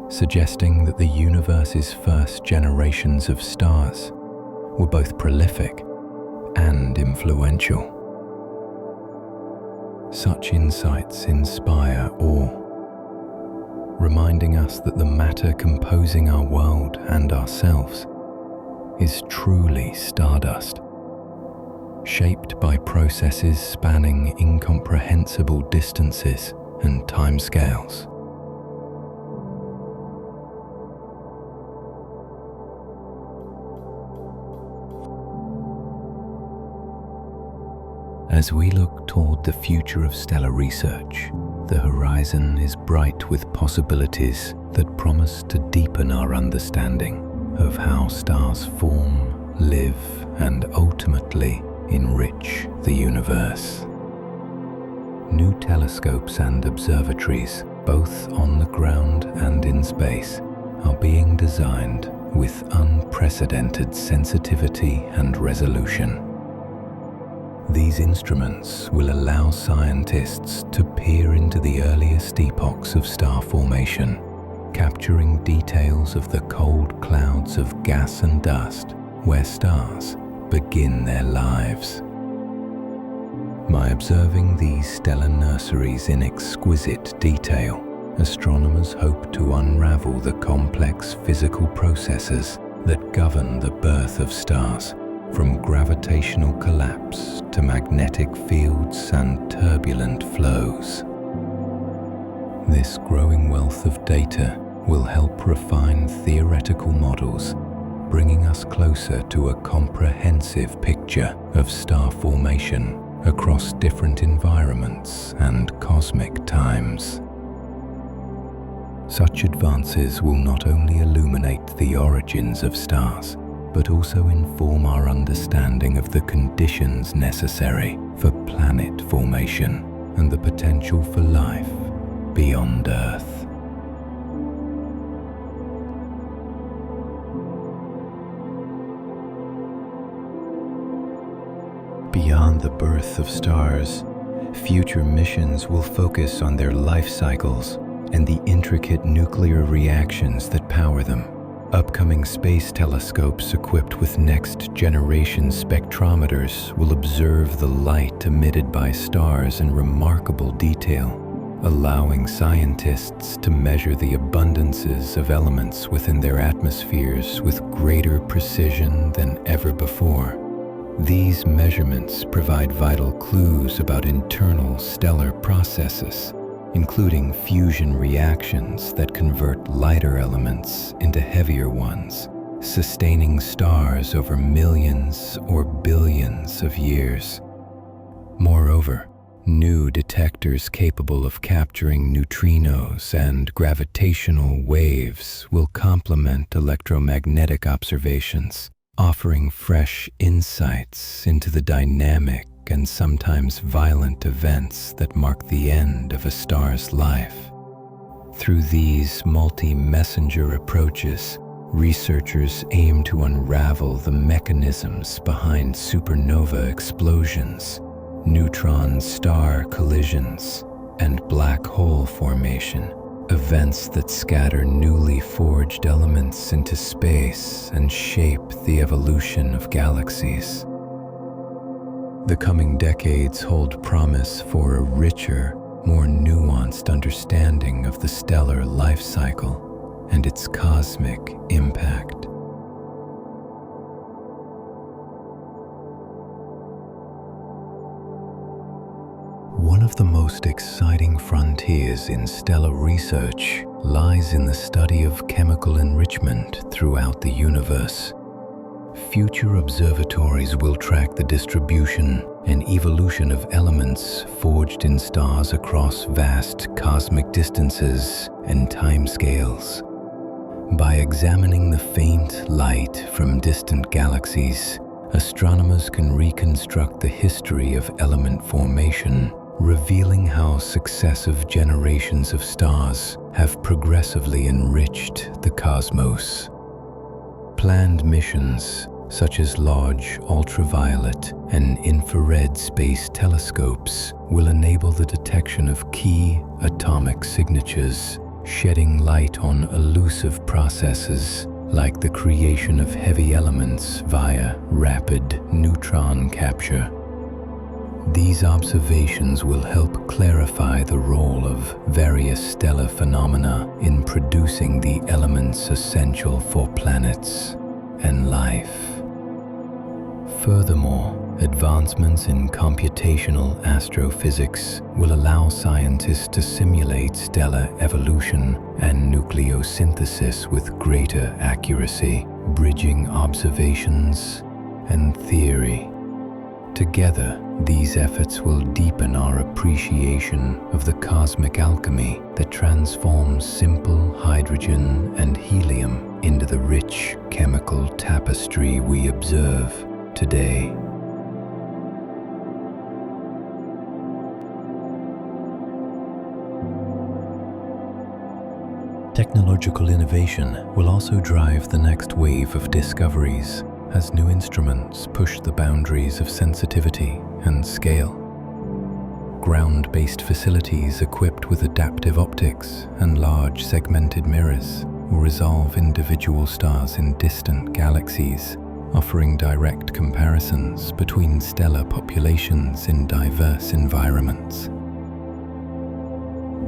A: suggesting that the universe's first generations of stars were both prolific and influential. Such insights inspire awe, reminding us that the matter composing our world and ourselves is truly stardust, shaped by processes spanning incomprehensible distances and timescales. As we look toward the future of stellar research, the horizon is bright with possibilities that promise to deepen our understanding of how stars form, live, and ultimately enrich the universe. New telescopes and observatories, both on the ground and in space, are being designed with unprecedented sensitivity and resolution. These instruments will allow scientists to peer into the earliest epochs of star formation, capturing details of the cold clouds of gas and dust where stars begin their lives. By observing these stellar nurseries in exquisite detail, astronomers hope to unravel the complex physical processes that govern the birth of stars, from gravitational collapse to magnetic fields and turbulent flows. This growing wealth of data will help refine theoretical models, bringing us closer to a comprehensive picture of star formation across different environments and cosmic times. Such advances will not only illuminate the origins of stars, but also inform our understanding of the conditions necessary for planet formation and the potential for life beyond Earth. Beyond the birth of stars, future missions will focus on their life cycles and the intricate nuclear reactions that power them. Upcoming space telescopes equipped with next-generation spectrometers will observe the light emitted by stars in remarkable detail, allowing scientists to measure the abundances of elements within their atmospheres with greater precision than ever before. These measurements provide vital clues about internal stellar processes, including fusion reactions that convert lighter elements into heavier ones, sustaining stars over millions or billions of years. Moreover, new detectors capable of capturing neutrinos and gravitational waves will complement electromagnetic observations, offering fresh insights into the dynamic and sometimes violent events that mark the end of a star's life. Through these multi-messenger approaches, researchers aim to unravel the mechanisms behind supernova explosions, neutron-star collisions, and black hole formation, events that scatter newly forged elements into space and shape the evolution of galaxies. The coming decades hold promise for a richer, more nuanced understanding of the stellar life cycle and its cosmic impact. One of the most exciting frontiers in stellar research lies in the study of chemical enrichment throughout the universe. Future observatories will track the distribution and evolution of elements forged in stars across vast cosmic distances and timescales. By examining the faint light from distant galaxies, astronomers can reconstruct the history of element formation, revealing how successive generations of stars have progressively enriched the cosmos. Planned missions, such as large ultraviolet and infrared space telescopes, will enable the detection of key atomic signatures, shedding light on elusive processes like the creation of heavy elements via rapid neutron capture. These observations will help clarify the role of various stellar phenomena in producing the elements essential for planets and life. Furthermore, advancements in computational astrophysics will allow scientists to simulate stellar evolution and nucleosynthesis with greater accuracy, bridging observations and theory. Together, these efforts will deepen our appreciation of the cosmic alchemy that transforms simple hydrogen and helium into the rich chemical tapestry we observe today. Technological innovation will also drive the next wave of discoveries as new instruments push the boundaries of sensitivity and scale. Ground-based facilities equipped with adaptive optics and large segmented mirrors will resolve individual stars in distant galaxies, offering direct comparisons between stellar populations in diverse environments.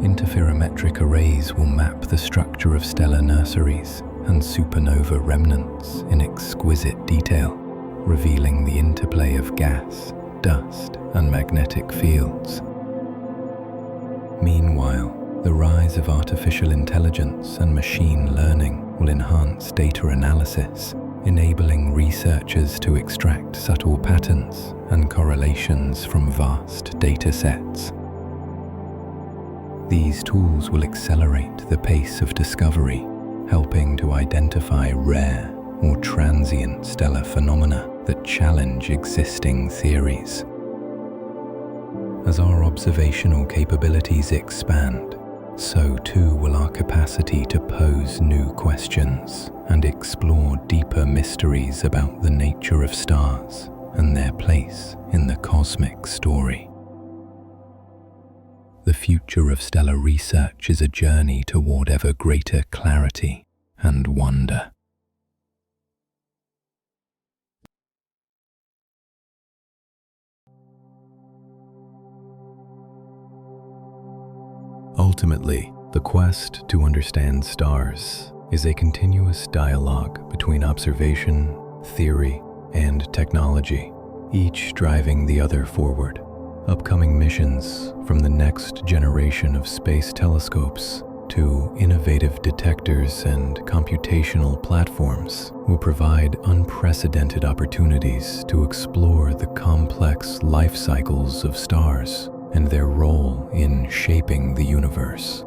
A: Interferometric arrays will map the structure of stellar nurseries and supernova remnants in exquisite detail, revealing the interplay of gas, dust, and magnetic fields. Meanwhile, the rise of artificial intelligence and machine learning will enhance data analysis, enabling researchers to extract subtle patterns and correlations from vast data sets. These tools will accelerate the pace of discovery, helping to identify rare or transient stellar phenomena that challenge existing theories. As our observational capabilities expand, so too will our capacity to pose new questions and explore deeper mysteries about the nature of stars and their place in the cosmic story. The future of stellar research is a journey toward ever greater clarity and wonder. Ultimately, the quest to understand stars is a continuous dialogue between observation, theory, and technology, each driving the other forward. Upcoming missions, from the next generation of space telescopes to innovative detectors and computational platforms, will provide unprecedented opportunities to explore the complex life cycles of stars and their role in shaping the universe.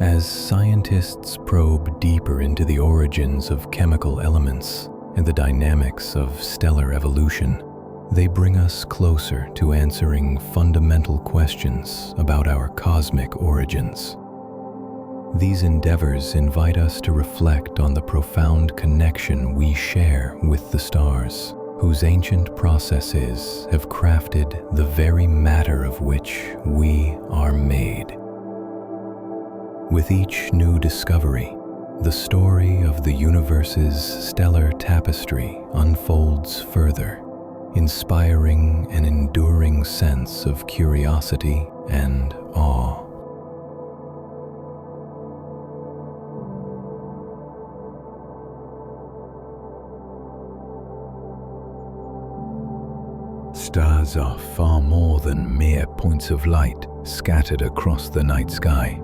A: As scientists probe deeper into the origins of chemical elements and the dynamics of stellar evolution, they bring us closer to answering fundamental questions about our cosmic origins. These endeavors invite us to reflect on the profound connection we share with the stars, whose ancient processes have crafted the very matter of which we are made. With each new discovery, the story of the universe's stellar tapestry unfolds further, inspiring an enduring sense of curiosity and awe. Stars are far more than mere points of light scattered across the night sky.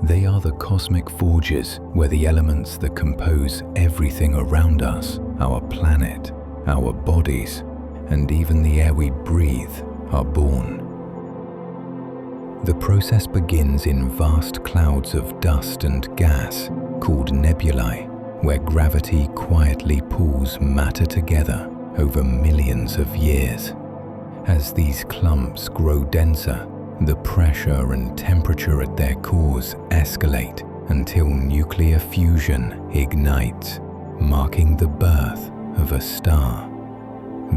A: They are the cosmic forges where the elements that compose everything around us, our planet, our bodies, and even the air we breathe, are born. The process begins in vast clouds of dust and gas called nebulae, where gravity quietly pulls matter together over millions of years. As these clumps grow denser, the pressure and temperature at their cores escalate until nuclear fusion ignites, marking the birth of a star.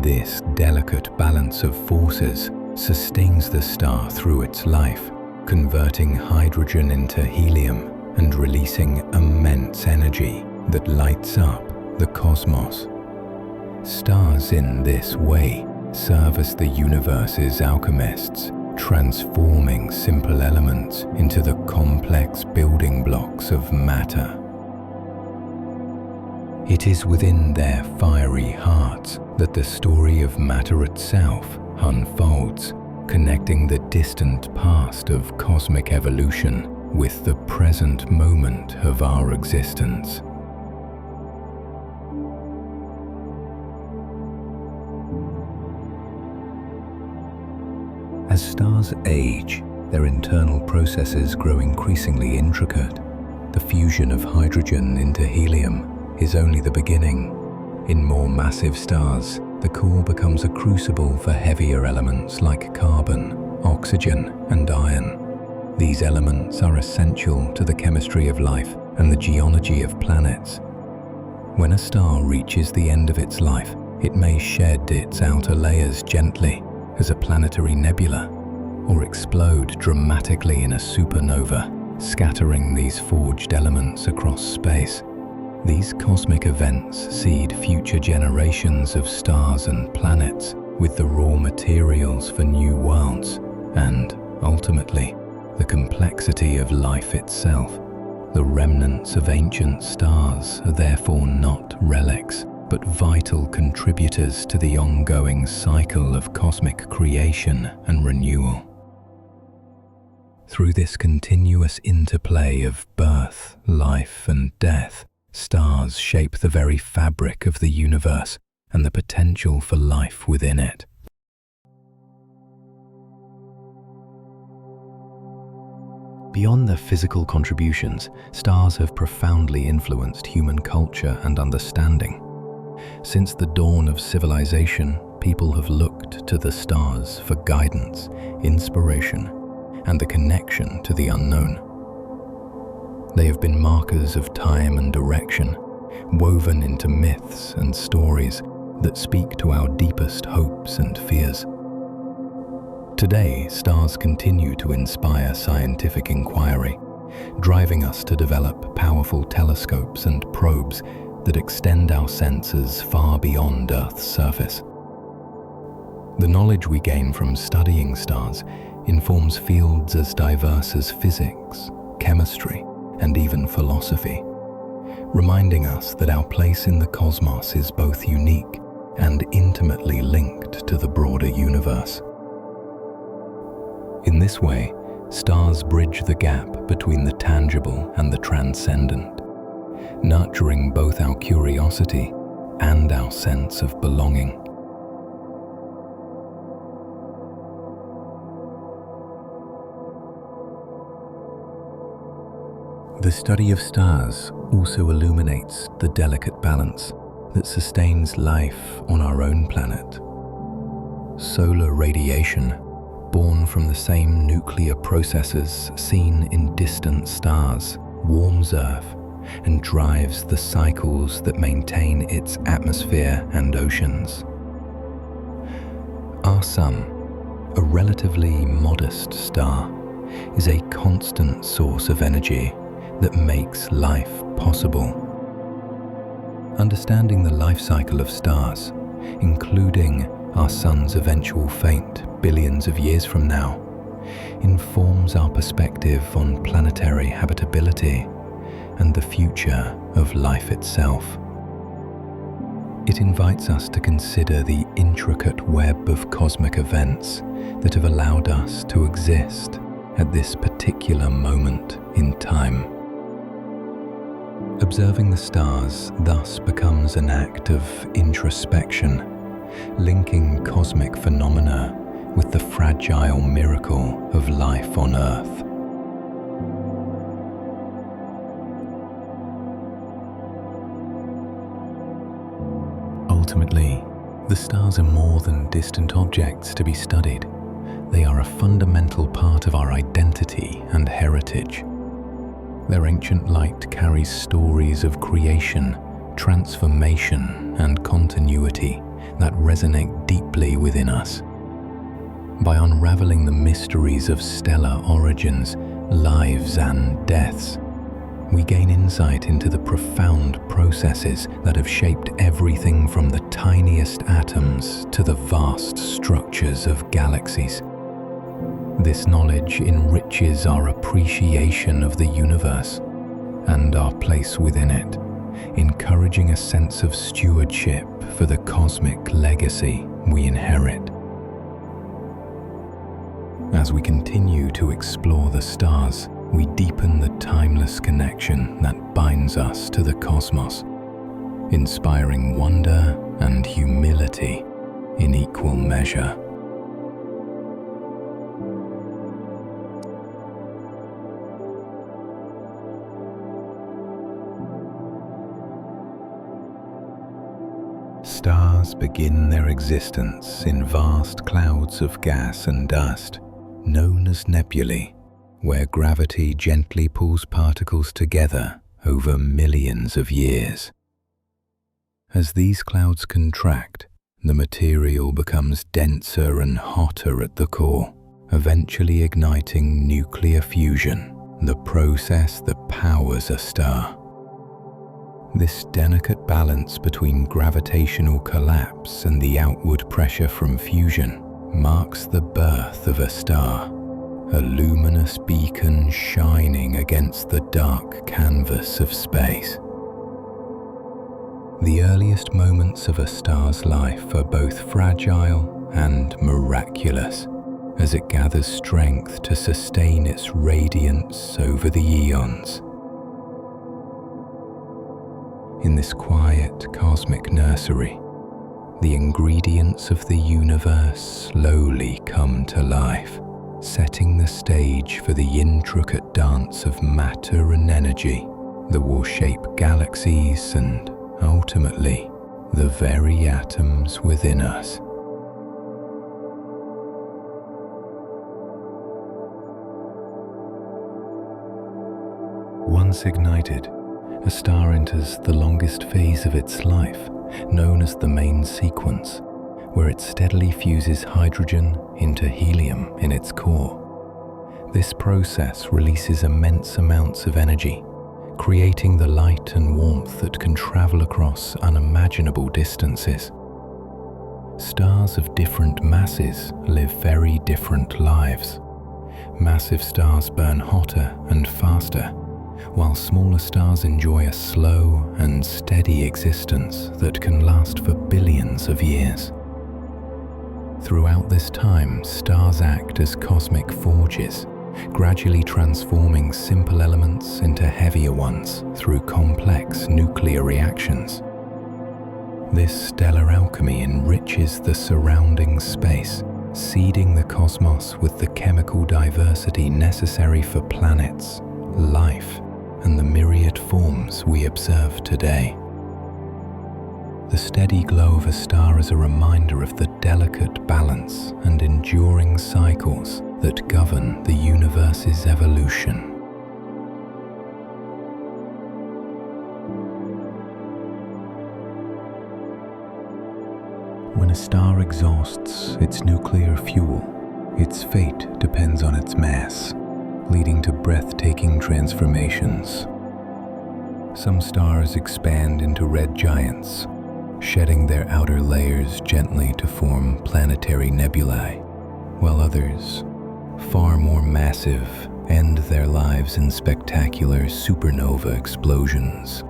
A: This delicate balance of forces sustains the star through its life, converting hydrogen into helium and releasing immense energy that lights up the cosmos. Stars in this way serve as the universe's alchemists, transforming simple elements into the complex building blocks of matter. It is within their fiery hearts that the story of matter itself unfolds, connecting the distant past of cosmic evolution with the present moment of our existence. As stars age, their internal processes grow increasingly intricate. The fusion of hydrogen into helium is only the beginning. In more massive stars, the core becomes a crucible for heavier elements like carbon, oxygen, and iron. These elements are essential to the chemistry of life and the geology of planets. When a star reaches the end of its life, it may shed its outer layers gently as a planetary nebula, or explode dramatically in a supernova, scattering these forged elements across space. These cosmic events seed future generations of stars and planets with the raw materials for new worlds and, ultimately, the complexity of life itself. The remnants of ancient stars are therefore not relics, but vital contributors to the ongoing cycle of cosmic creation and renewal. Through this continuous interplay of birth, life, and death, stars shape the very fabric of the universe and the potential for life within it. Beyond their physical contributions, stars have profoundly influenced human culture and understanding. Since the dawn of civilization, people have looked to the stars for guidance, inspiration, and the connection to the unknown. They have been markers of time and direction, woven into myths and stories that speak to our deepest hopes and fears. Today, stars continue to inspire scientific inquiry, driving us to develop powerful telescopes and probes that extend our senses far beyond Earth's surface. The knowledge we gain from studying stars informs fields as diverse as physics, chemistry, and even philosophy, reminding us that our place in the cosmos is both unique and intimately linked to the broader universe. In this way, stars bridge the gap between the tangible and the transcendent, nurturing both our curiosity and our sense of belonging. The study of stars also illuminates the delicate balance that sustains life on our own planet. Solar radiation, born from the same nuclear processes seen in distant stars, warms Earth and drives the cycles that maintain its atmosphere and oceans. Our Sun, a relatively modest star, is a constant source of energy that makes life possible. Understanding the life cycle of stars, including our Sun's eventual fate billions of years from now, informs our perspective on planetary habitability and the future of life itself. It invites us to consider the intricate web of cosmic events that have allowed us to exist at this particular moment in time. Observing the stars thus becomes an act of introspection, linking cosmic phenomena with the fragile miracle of life on Earth. Ultimately, the stars are more than distant objects to be studied. They are a fundamental part of our identity and heritage. Their ancient light carries stories of creation, transformation, and continuity that resonate deeply within us. By unraveling the mysteries of stellar origins, lives, and deaths, we gain insight into the profound processes that have shaped everything from the tiniest atoms to the vast structures of galaxies. This knowledge enriches our appreciation of the universe and our place within it, encouraging a sense of stewardship for the cosmic legacy we inherit. As we continue to explore the stars, we deepen the timeless connection that binds us to the cosmos, inspiring wonder and humility in equal measure. Stars begin their existence in vast clouds of gas and dust, known as nebulae, where gravity gently pulls particles together over millions of years. As these clouds contract, the material becomes denser and hotter at the core, eventually igniting nuclear fusion, the process that powers a star. This delicate balance between gravitational collapse and the outward pressure from fusion marks the birth of a star, a luminous beacon shining against the dark canvas of space. The earliest moments of a star's life are both fragile and miraculous, as it gathers strength to sustain its radiance over the eons. In this quiet cosmic nursery, the ingredients of the universe slowly come to life, setting the stage for the intricate dance of matter and energy that will shape galaxies and, ultimately, the very atoms within us. Once ignited, a star enters the longest phase of its life, known as the main sequence, where it steadily fuses hydrogen into helium in its core. This process releases immense amounts of energy, creating the light and warmth that can travel across unimaginable distances. Stars of different masses live very different lives. Massive stars burn hotter and faster, while smaller stars enjoy a slow and steady existence that can last for billions of years. Throughout this time, stars act as cosmic forges, gradually transforming simple elements into heavier ones through complex nuclear reactions. This stellar alchemy enriches the surrounding space, seeding the cosmos with the chemical diversity necessary for planets, life, and the myriad forms we observe today. The steady glow of a star is a reminder of the delicate balance and enduring cycles that govern the universe's evolution. When a star exhausts its nuclear fuel, its fate depends on its mass, leading to breathtaking transformations. Some stars expand into red giants, shedding their outer layers gently to form planetary nebulae, while others, far more massive, end their lives in spectacular supernova explosions.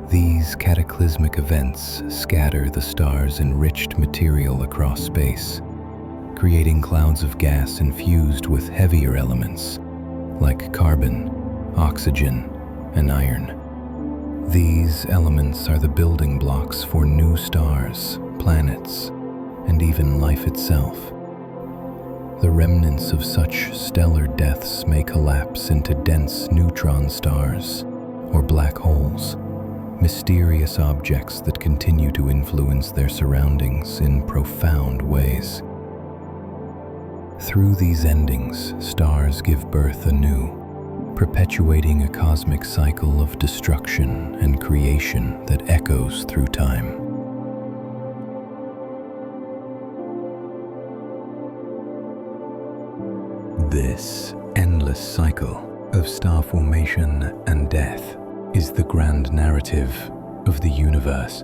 A: These cataclysmic events scatter the star's enriched material across space, creating clouds of gas infused with heavier elements like carbon, oxygen, and iron. These elements are the building blocks for new stars, planets, and even life itself. The remnants of such stellar deaths may collapse into dense neutron stars or black holes, mysterious objects that continue to influence their surroundings in profound ways. Through these endings, stars give birth anew, perpetuating a cosmic cycle of destruction and creation that echoes through time. This endless cycle of star formation and death is the grand narrative of the universe,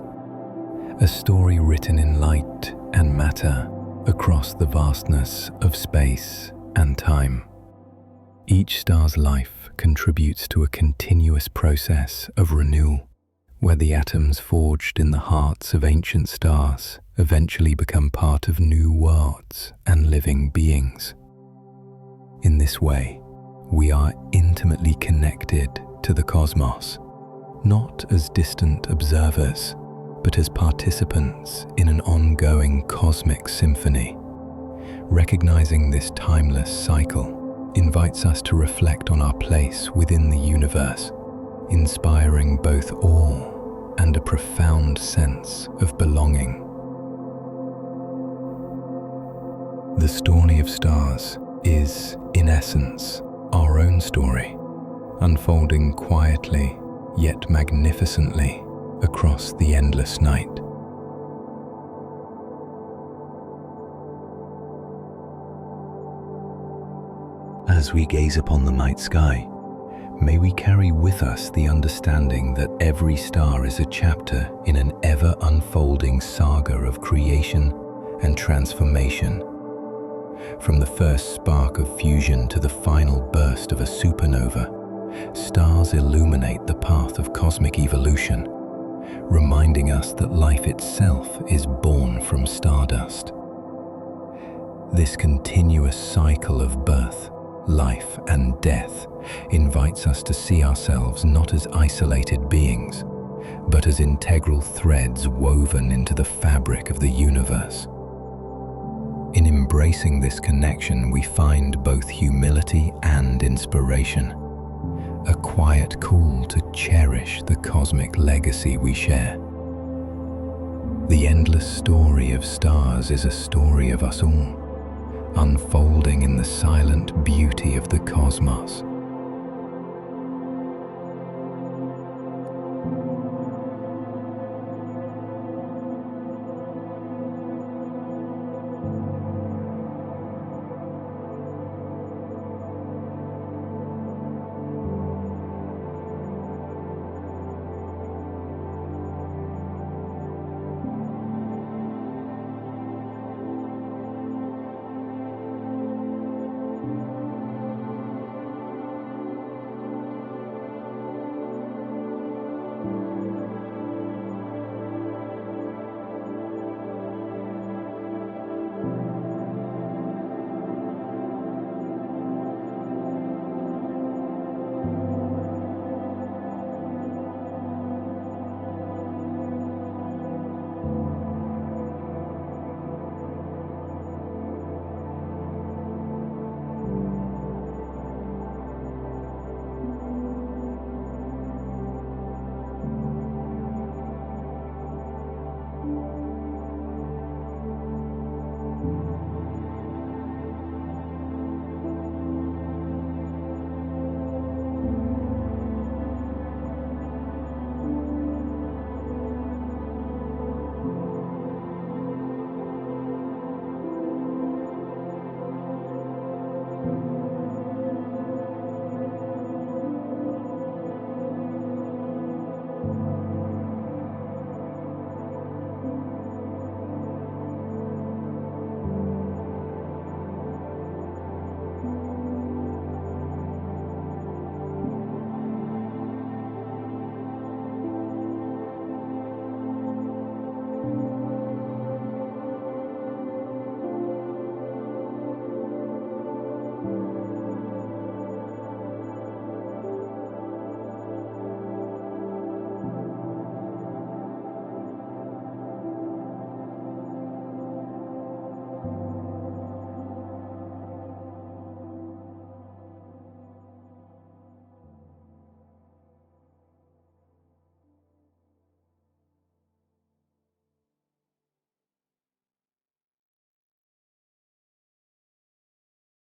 A: a story written in light and matter across the vastness of space and time. Each star's life contributes to a continuous process of renewal, where the atoms forged in the hearts of ancient stars eventually become part of new worlds and living beings. In this way, we are intimately connected to the cosmos, not as distant observers, but as participants in an ongoing cosmic symphony. Recognizing this timeless cycle invites us to reflect on our place within the universe, inspiring both awe and a profound sense of belonging. The story of stars is, in essence, our own story, unfolding quietly yet magnificently across the endless night. As we gaze upon the night sky, may we carry with us the understanding that every star is a chapter in an ever-unfolding saga of creation and transformation. From the first spark of fusion to the final burst of a supernova, stars illuminate the path of cosmic evolution, reminding us that life itself is born from stardust. This continuous cycle of birth, life, and death invites us to see ourselves not as isolated beings, but as integral threads woven into the fabric of the universe. In embracing this connection, we find both humility and inspiration, a quiet call to cherish the cosmic legacy we share. The endless story of stars is a story of us all, unfolding in the silent beauty of the cosmos.